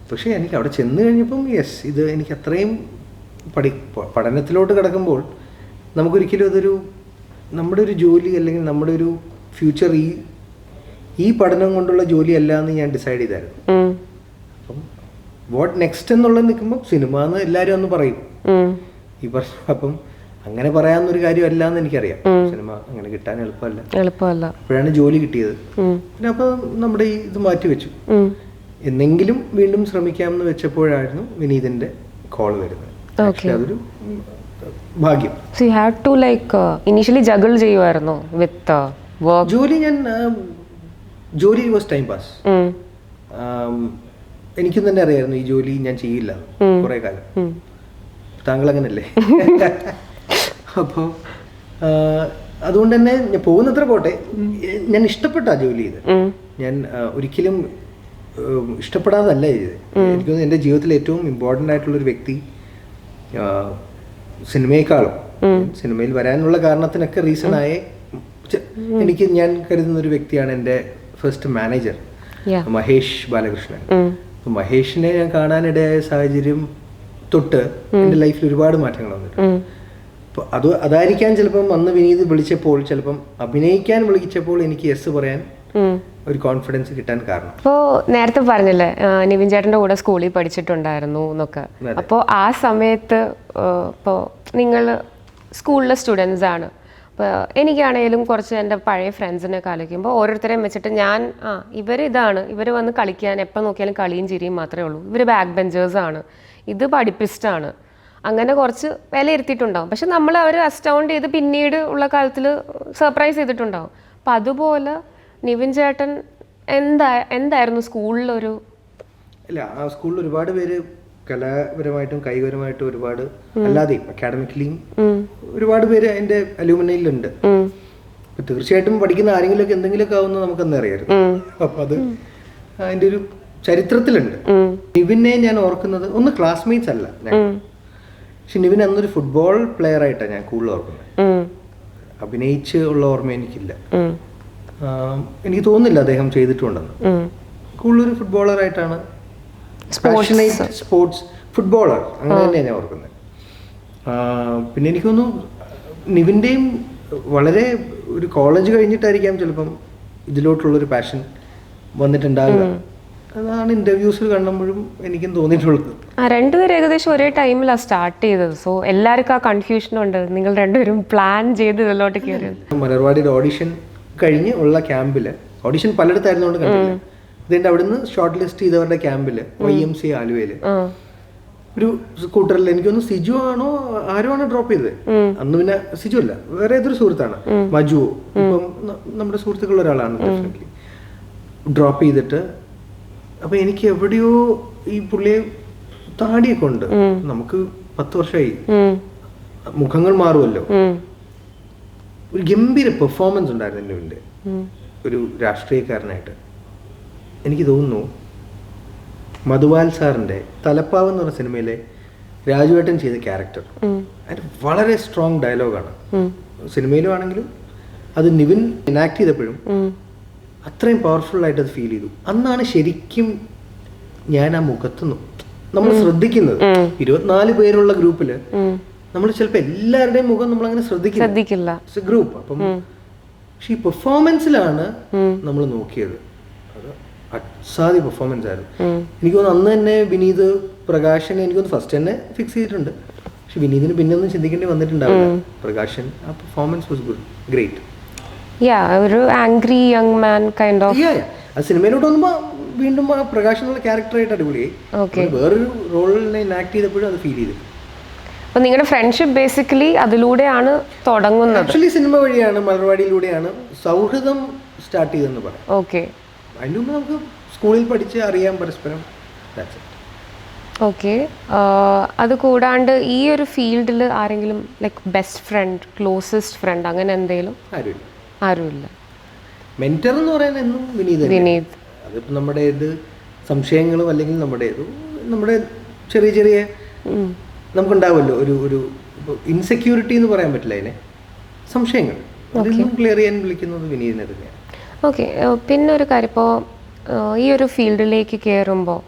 പക്ഷേ എനിക്ക് അവിടെ ചെന്ന് കഴിഞ്ഞപ്പം യെസ്, ഇത് എനിക്ക് അത്രയും പഠനത്തിലോട്ട് കിടക്കുമ്പോൾ നമുക്കൊരിക്കലും അതൊരു നമ്മുടെ ഒരു ജോലി അല്ലെങ്കിൽ നമ്മുടെ ഒരു ഫ്യൂച്ചർ ഈ പഠനം കൊണ്ടുള്ള ജോലി അല്ല എന്ന് ഞാൻ ഡിസൈഡ് ചെയ്തായിരുന്നു. അപ്പം വാട്ട് നെക്സ്റ്റ് എന്നുള്ളത് നിൽക്കുമ്പോൾ സിനിമ എന്ന് എല്ലാവരും ഒന്ന് പറയും ഈ പറഞ്ഞ. അപ്പം അങ്ങനെ പറയാവുന്നൊരു കാര്യമല്ല എന്ന് എനിക്കറിയാം. സിനിമ അങ്ങനെ കിട്ടാൻ എളുപ്പമല്ല. അപ്പോഴാണ് ജോലി കിട്ടിയത്. പിന്നെ അപ്പം നമ്മുടെ ഈ ഇത് മാറ്റി വെച്ചു. എന്നെങ്കിലും വീണ്ടും ശ്രമിക്കാമെന്ന് വെച്ചപ്പോഴായിരുന്നു വിനീതിന്റെ കോൾ വരുന്നത്. അതൊരു ഭാഗ്യം. So you had to like initially juggle ചെയ്യുമായിരുന്നു with work. ജോലി വാസ് ടൈം പാസ്. എനിക്കും തന്നെ അറിയായിരുന്നു ഈ ജോലി ഞാൻ ചെയ്യില്ല കുറെ കാലം. താങ്കൾ അങ്ങനല്ലേ? അപ്പോൾ അതുകൊണ്ട് തന്നെ ഞാൻ പോകുന്നത്ര പോട്ടെ, ഞാൻ ഇഷ്ടപ്പെട്ട ആ ജോലി ചെയ്ത്. ഞാൻ ഒരിക്കലും ഇഷ്ടപ്പെടാതല്ല ചെയ്തത്. എനിക്ക് തോന്നുന്നു എൻ്റെ ജീവിതത്തിൽ ഏറ്റവും ഇമ്പോർട്ടൻ്റ് ആയിട്ടുള്ളൊരു വ്യക്തി സിനിമയെക്കാളും സിനിമയിൽ വരാനുള്ള കാരണത്തിനൊക്കെ റീസണായ എനിക്ക് ഞാൻ കരുതുന്ന ഒരു വ്യക്തിയാണ് എൻ്റെ ഫസ്റ്റ് മാനേജർ മഹേഷ് ബാലകൃഷ്ണൻ. മഹേഷിനെ ഞാൻ കാണാനിടയായ സാഹചര്യം തൊട്ട് എൻ്റെ ലൈഫിൽ ഒരുപാട് മാറ്റങ്ങൾ വന്നിട്ടുണ്ട്. അപ്പോൾ അതായിരിക്കാൻ ചിലപ്പം അന്ന് വിനീത് വിളിച്ചപ്പോൾ, ചിലപ്പം അഭിനയിക്കാൻ വിളിച്ചപ്പോൾ എനിക്ക് യെസ് പറയാൻ ഒരു കോൺഫിഡൻസ് കിട്ടാൻ കാരണം. അപ്പോൾ നേരത്തെ പറഞ്ഞില്ലേ നിവിൻ ചേട്ടൻ്റെ കൂടെ സ്കൂളിൽ പഠിച്ചിട്ടുണ്ടായിരുന്നു എന്നൊക്കെ. അപ്പോൾ ആ സമയത്ത് ഇപ്പോൾ നിങ്ങൾ സ്കൂളിലെ സ്റ്റുഡൻസ് ആണ്, അപ്പോൾ ഇപ്പോൾ എനിക്കാണെങ്കിലും കുറച്ച് എൻ്റെ പഴയ ഫ്രണ്ട്സിനെ കളിക്കുമ്പോൾ ഓരോരുത്തരെയും വെച്ചിട്ട് ഞാൻ ഇവർ വന്ന് കളിക്കാൻ എപ്പോൾ നോക്കിയാലും കളിയും ചിരിയും മാത്രമേ ഉള്ളൂ, ഇവർ ബാക്ക് ബെഞ്ചേഴ്സാണ്, ഇത് പഠിപ്പിസ്റ്റാണ്, അങ്ങനെ കുറച്ച് വിലയിരുത്തിയിട്ടുണ്ടാവും. പക്ഷെ നമ്മൾ അവർ അസ്റ്റൗണ്ട് ചെയ്ത് പിന്നീട് ഉള്ള കാലത്തിൽ സർപ്രൈസ് ചെയ്തിട്ടുണ്ടാവും. അപ്പം അതുപോലെ നിവിൻ ചേട്ടൻ എന്തായിരുന്നു സ്കൂളിലൊരു? ഇല്ല, ആ സ്കൂളിൽ ഒരുപാട് പേര് കലാപരമായിട്ടും കായികപരമായിട്ടും ഒരുപാട്, അല്ലാതെയും അക്കാഡമിക്കലിയും ഒരുപാട് പേര് അതിന്റെ അലൂമിനിയിലുണ്ട്. അപ്പൊ തീർച്ചയായിട്ടും പഠിക്കുന്ന ആരെങ്കിലുമൊക്കെ എന്തെങ്കിലുമൊക്കെ ആവുന്ന നമുക്കെന്ന് അറിയായിരുന്നു. അപ്പൊ അത് അതിന്റെ ഒരു ചരിത്രത്തിലുണ്ട്. നിവിനെ ഞാൻ ഓർക്കുന്നത് ഒന്ന് ക്ലാസ്മേറ്റ്സ് അല്ല ഞാൻ, പക്ഷെ നിവിൻ അന്നൊരു ഫുട്ബോൾ പ്ലെയർ ആയിട്ടാണ് ഞാൻ കൂടുതൽ ഓർക്കുന്നത്. അഭിനയിച്ച് ഉള്ള ഓർമ്മ എനിക്കില്ല. എനിക്ക് തോന്നുന്നില്ല അദ്ദേഹം ചെയ്തിട്ടുണ്ടെന്ന്. കൂടുതലൊരു ഫുട്ബോളർ ആയിട്ടാണ്, പാഷനേറ്റ് സ്പോർട്സ് ഫുട്ബോളർ, അങ്ങനെ തന്നെയാണ് ഞാൻ ഓർക്കുന്നത്. പിന്നെ എനിക്ക് തോന്നുന്നു നിവിൻ്റെയും വളരെ ഒരു കോളേജ് കഴിഞ്ഞിട്ടായിരിക്കാം ചിലപ്പം ഇതിലോട്ടുള്ളൊരു പാഷൻ വന്നിട്ടുണ്ടാവുക. അതാണ് ഇന്റർവ്യൂസിൽ കാണുമ്പോഴും എനിക്കും തോന്നിയിട്ടുള്ളത്. രണ്ടുപേരും ഏകദേശം ഒരേ ടൈമിലാണ് സ്റ്റാർട്ട് ചെയ്തത്. സോ എല്ലാവർക്കും ആ കൺഫ്യൂഷൻ ഉണ്ട്, നിങ്ങൾ രണ്ടുപേരും പ്ലാൻ ചെയ്ത് ഇതിലോട്ട് കയറി. മലർവാടിയുടെ ഓഡിഷൻ കഴിഞ്ഞ് ഉള്ള ക്യാമ്പില്, ഓഡിഷൻ പലയിടത്തായിരുന്നുകൊണ്ട് കണ്ടില്ല, ഇതിന്റെ അവിടുന്ന് ഷോർട്ട് ലിസ്റ്റ് ചെയ്തവരുടെ ക്യാമ്പില് YMCA ആലുവയില് ഒരു സ്കൂട്ടറിൽ എനിക്കൊന്ന് സിജു ആണോ ആരോ ആണ് ഡ്രോപ്പ് ചെയ്തത്. അന്ന് പിന്നെ സിജു അല്ല, വേറെ ഏതൊരു സുഹൃത്താണ്, മജുവോ, ഇപ്പം നമ്മുടെ സുഹൃത്തുക്കളുടെ ഒരാളാണ് ഡെഫിനറ്റ്ലി. ഡ്രോപ്പ് ചെയ്തിട്ട് അപ്പൊ എനിക്ക് എവിടെയോ ഈ പുള്ളിയെ താടിയൊക്കെ ഉണ്ട്, നമുക്ക് 10 വർഷമായി, മുഖങ്ങൾ മാറുമല്ലോ. ഒരു ഗംഭീര പെർഫോമൻസ് ഉണ്ടായിരുന്നു എൻ്റെ ഒരു രാഷ്ട്രീയക്കാരനായിട്ട്. എനിക്ക് തോന്നുന്നു മധുവാൽ സാറിന്റെ തലപ്പാവ് എന്ന് പറഞ്ഞ സിനിമയിലെ രാജുവേട്ടൻ ചെയ്ത ക്യാരക്ടർ അതിന് വളരെ സ്ട്രോങ് ഡയലോഗാണ്. സിനിമയിലും ആണെങ്കിലും അത് നിവിൻ ഇനാക്ട് ചെയ്തപ്പോഴും അത്രയും പവർഫുൾ ആയിട്ട് അത് ഫീൽ ചെയ്തു. അന്നാണ് ശരിക്കും ഞാൻ ആ മുഖത്തുനിന്ന് നമ്മൾ ശ്രദ്ധിക്കുന്നത്. 24 പേരുള്ള ഗ്രൂപ്പില് നമ്മൾ ചിലപ്പോൾ എല്ലാവരുടെയും മുഖം നമ്മൾ അങ്ങനെ ശ്രദ്ധിക്കില്ല, ഗ്രൂപ്പ്. അപ്പം പക്ഷെ ഈ പെർഫോമൻസിലാണ് നമ്മൾ നോക്കിയത്. അസാധ്യ പെർഫോമൻസ് ആയിരുന്നു. എനിക്ക് തോന്നുന്നു അന്ന് തന്നെ വിനീത് പ്രകാശനെ എനിക്കൊന്ന് ഫസ്റ്റ് തന്നെ ഫിക്സ് ചെയ്തിട്ടുണ്ട്. പക്ഷെ വിനീതിന് പിന്നെ ഒന്നും ചിന്തിക്കേണ്ടി വന്നിട്ടുണ്ടാവില്ല. പ്രകാശൻ ആ പെർഫോമൻസ് വാസ് ഗുഡ്, ഗ്രേറ്റ്. ഒരു angry young man kind of. ആ സിനിമയിലോട്ട് വന്നപ്പോൾ വീണ്ടും ആ പ്രകാശനുള്ള ക്യാരക്ടറായിട്ട് അടിപൊളിയായി. വേറൊരു റോളിനെ ആക്ട് ചെയ്തപ്പോഴും അത് ഫീൽ ചെയ്തു. അപ്പൊ നിങ്ങളുടെ ഫ്രണ്ട്ഷിപ്പ് ബേസിക്കലി അതിലൂടെയാണ് തുടങ്ങുന്നത്? ആക്ച്വലി സിനിമ വഴിയാണ്, മലർവാടിയിലൂടെയാണ് സൗഹൃദം സ്റ്റാർട്ട് ചെയ്തെന്ന് പറയാം. ഓക്കെ. അതിന് മുമ്പ് നമുക്ക് സ്കൂളിൽ പഠിച്ച് അറിയാം പരസ്പരം. ഓക്കെ. അത് കൂടാണ്ട് ഈ ഒരു ഫീൽഡിൽ ആരെങ്കിലും like best friend, closest friend അങ്ങനെ എന്തെങ്കിലും? ആരുമില്ല. മെന്റർ എന്ന് പറയുന്നത് എന്നും വിനീത്. അതിപ്പോൾ നമ്മുടെ ഏത് സംശയങ്ങളും അല്ലെങ്കിൽ നമ്മുടെ ചെറിയ ചെറിയ നമുക്കുണ്ടാവുമല്ലോ ഒരു ഇൻസെക്യൂരിറ്റി എന്ന് പറയാൻ പറ്റില്ല, അതിനെ സംശയങ്ങൾ അതൊന്നും ക്ലിയർ ചെയ്യാൻ വിളിക്കുന്നത് വിനീതിനെ തന്നെയാണ്. ഓക്കെ. പിന്നെ ഒരു കാര്യം, ഇപ്പോൾ ഈ ഒരു ഫീൽഡിലേക്ക് കയറുമ്പോൾ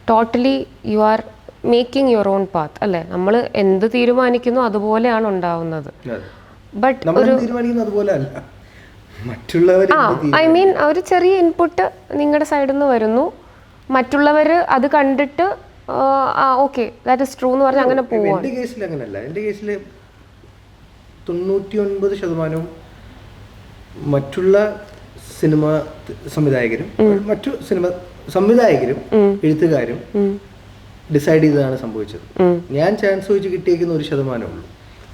totally you are making your own path അല്ലേ? നമ്മൾ എന്ത് തീരുമാനിക്കുന്നു അതുപോലെയാണ് ഉണ്ടാവുന്നത്. ബട്ട് ഐ മീൻ ഒരു ചെറിയ ഇൻപുട്ട് നിങ്ങളുടെ സൈഡിൽ നിന്ന് വരുന്നു, മറ്റുള്ളവർ അത് കണ്ടിട്ട് ഓക്കെ ദാറ്റ് ഇസ് ട്രൂ എന്ന് പറഞ്ഞാൽ അങ്ങനെ പോകും. എൻ്റെ കേസിൽ അങ്ങനെയല്ല. എൻ്റെ കേസിൽ 99% മറ്റുള്ള സിനിമ സംവിധായകരും മറ്റു സിനിമ സംവിധായകരും എഴുത്തുകാരും ഡിസൈഡ് ചെയ്തതാണ് സംഭവിച്ചത്. ഞാൻ ചാൻസ് ചോദിച്ച് കിട്ടിയേക്കുന്ന 1% ഉള്ളൂ.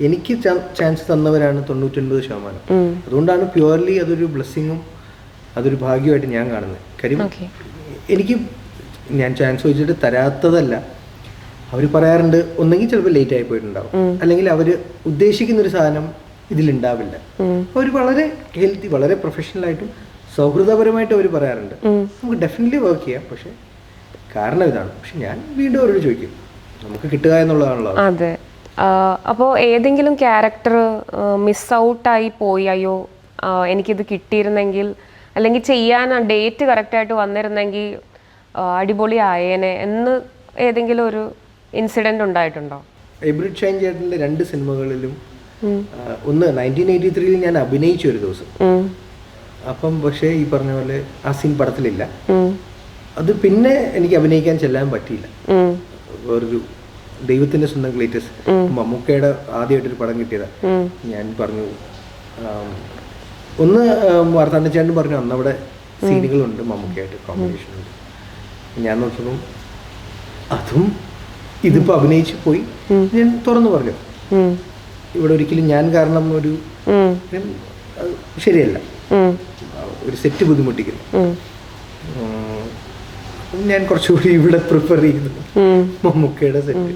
എനിക്ക് ചാൻസ് തന്നവരാണ് 99%. അതുകൊണ്ടാണ് പ്യുവർലി അതൊരു ബ്ലെസ്സിങ്ങും അതൊരു ഭാഗ്യമായിട്ട് ഞാൻ കാണുന്നത്. കാര്യം എനിക്ക് ഞാൻ ചാൻസ് ചോദിച്ചിട്ട് തരാത്തതല്ല. അവർ പറയാറുണ്ട് ഒന്നെങ്കിൽ ചിലപ്പോൾ ലേറ്റ് ആയി പോയിട്ടുണ്ടാവും, അല്ലെങ്കിൽ അവർ ഉദ്ദേശിക്കുന്നൊരു സാധനം ഇതിലുണ്ടാവില്ല. അവർ വളരെ ഹെൽത്തി, വളരെ പ്രൊഫഷണലായിട്ടും സൗഹൃദപരമായിട്ടും അവർ പറയാറുണ്ട് നമുക്ക് ഡെഫിനറ്റ്ലി വർക്ക് ചെയ്യാം, പക്ഷെ കാരണം ഇതാണ്. പക്ഷെ ഞാൻ വീണ്ടും അവരോട് ചോദിക്കും, നമുക്ക് കിട്ടുക എന്നുള്ളതാണല്ലോ. അതെ. അപ്പോൾ ഏതെങ്കിലും ക്യാരക്ടർ മിസ് ഔട്ടായി പോയി, അയ്യോ എനിക്കിത് കിട്ടിയിരുന്നെങ്കിൽ, അല്ലെങ്കിൽ ചെയ്യാൻ ഡേറ്റ് കറക്റ്റായിട്ട് വന്നിരുന്നെങ്കിൽ അടിപൊളി ആയേനെ എന്ന് ഏതെങ്കിലും ഒരു ഇൻസിഡന്റ് ഉണ്ടായിട്ടുണ്ടോ? എബ്രിഡ് ഷൈൻ ചേട്ടൻ്റെ 2 സിനിമകളിലും, ഒന്ന് 1983 ഞാൻ അഭിനയിച്ചു ഒരു ദിവസം. അപ്പം പക്ഷേ ഈ പറഞ്ഞ പോലെ ആ സീൻ പടത്തിലില്ല. അത് പിന്നെ എനിക്ക് അഭിനയിക്കാൻ ചെല്ലാൻ പറ്റിയില്ല. വേറൊരു ദൈവത്തിന്റെ സ്വന്തം ഗ്ലേറ്റസ് മമ്മൂക്കയുടെ ആദ്യമായിട്ടൊരു പടം കിട്ടിയതാ. ഞാൻ പറഞ്ഞു ഒന്ന് വാർത്താണ്ട ചേട്ടൻ പറഞ്ഞു അന്ന് അവിടെ സീനുകളുണ്ട് മമ്മൂക്കയായിട്ട് കോമ്പിനേഷൻ ഉണ്ട്. ഞാൻ നോക്കിയപ്പം അതും ഇതിപ്പോൾ അഭിനയിച്ച് പോയി. ഞാൻ തുറന്നു പറഞ്ഞു ഇവിടെ ഒരിക്കലും ഞാൻ കാരണം ഒരു അത് ശരിയല്ല, ഒരു സെറ്റ് ബുദ്ധിമുട്ടിക്കുന്നു. ഞാൻ കുറച്ചുകൂടി ഇവിടെ പ്രിഫർ ചെയ്തു മമ്മൂക്കയുടെ സെറ്റ്.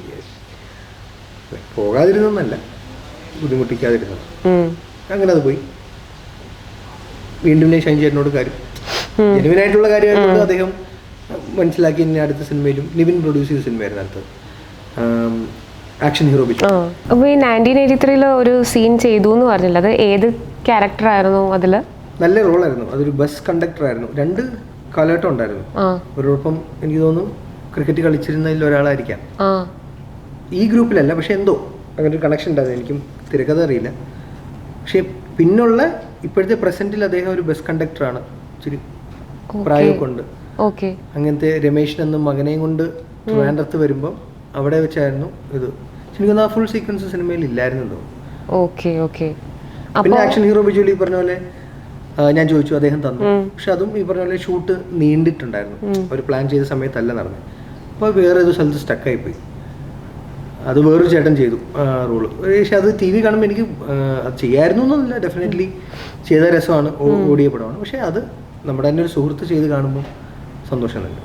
പോകാതിരുന്നല്ല, ബുദ്ധിമുട്ടിക്കാതിരുന്നത്. അങ്ങനെ അത് പോയി. വീണ്ടും ഞാൻ ഷൈൻ ചേട്ടനോട് കാര്യം ജെനുവിനായിട്ടുള്ള കാര്യമായതുകൊണ്ട് അദ്ദേഹം മനസ്സിലാക്കി. ഇനി അടുത്ത സിനിമയിലും നിവിൻ പ്രൊഡ്യൂസ് ചെയ്ത സിനിമയായിരുന്നു അടുത്തത്, ആക്ഷൻ ഹീറോ ബിജു. അപ്പോൾ ഈ 1983 ഒരു സീൻ ചെയ്തു എന്ന് പറഞ്ഞില്ല, അത് ഏത് ക്യാരക്ടറായിരുന്നു അതിൽ? നല്ല റോളായിരുന്നു. അതൊരു ബസ് കണ്ടക്ടർ ആയിരുന്നു. 2 കാലഘട്ടം ഉണ്ടായിരുന്നു. ഒരോടൊപ്പം എനിക്ക് തോന്നുന്നു ക്രിക്കറ്റ് കളിച്ചിരുന്നതിൽ ഒരാളായിരിക്കാം. ഈ ഗ്രൂപ്പിലല്ല, പക്ഷെ എന്തോ അങ്ങനെ ഒരു കണക്ഷൻ ഉണ്ടായിരുന്നു. എനിക്കും തിരക്കഥ അറിയില്ല. പക്ഷെ പിന്നുള്ള ഇപ്പോഴത്തെ പ്രസന്റിൽ അദ്ദേഹം ഒരു ബസ് കണ്ടക്ടറാണ്. ഇച്ചിരി പ്രായമൊക്കെ ഉണ്ട്. അങ്ങനത്തെ രമേശൻ എന്ന മകനെയും കൊണ്ട് ട്രിവാൻഡ്രത്ത് വരുമ്പോൾ അവിടെ വെച്ചായിരുന്നു ഇത്. ശരിക്കും ആ ഫുൾ സീക്വൻസ് സിനിമയിൽ ഇല്ലായിരുന്നു. പിന്നെ ആക്ഷൻ ഹീറോ ബിജുവിൽ ഈ പറഞ്ഞ പോലെ ഞാൻ ചോദിച്ചു, അദ്ദേഹം തന്നു. പക്ഷെ അതും ഈ പറഞ്ഞ പോലെ ഷൂട്ട് നീണ്ടിട്ടുണ്ടായിരുന്നു. അവർ പ്ലാൻ ചെയ്ത സമയത്തല്ല നടന്നത്. അപ്പോൾ വേറെ ഏതോ സ്ഥലത്ത് സ്റ്റക്കായിപ്പോയി. അത് വേറൊരു ചേട്ടൻ ചെയ്തു റോള്. പക്ഷെ അത് TV കാണുമ്പോൾ എനിക്ക് അത് ചെയ്യായിരുന്നു എന്നൊന്നുമില്ല, ഡെഫിനറ്റ്ലി ചെയ്ത രസമാണ്, ഓടിയ പടമാണ്. പക്ഷെ അത് നമ്മുടെ തന്നെ ഒരു സുഹൃത്ത് ചെയ്ത് കാണുമ്പോൾ സന്തോഷം തന്നെ.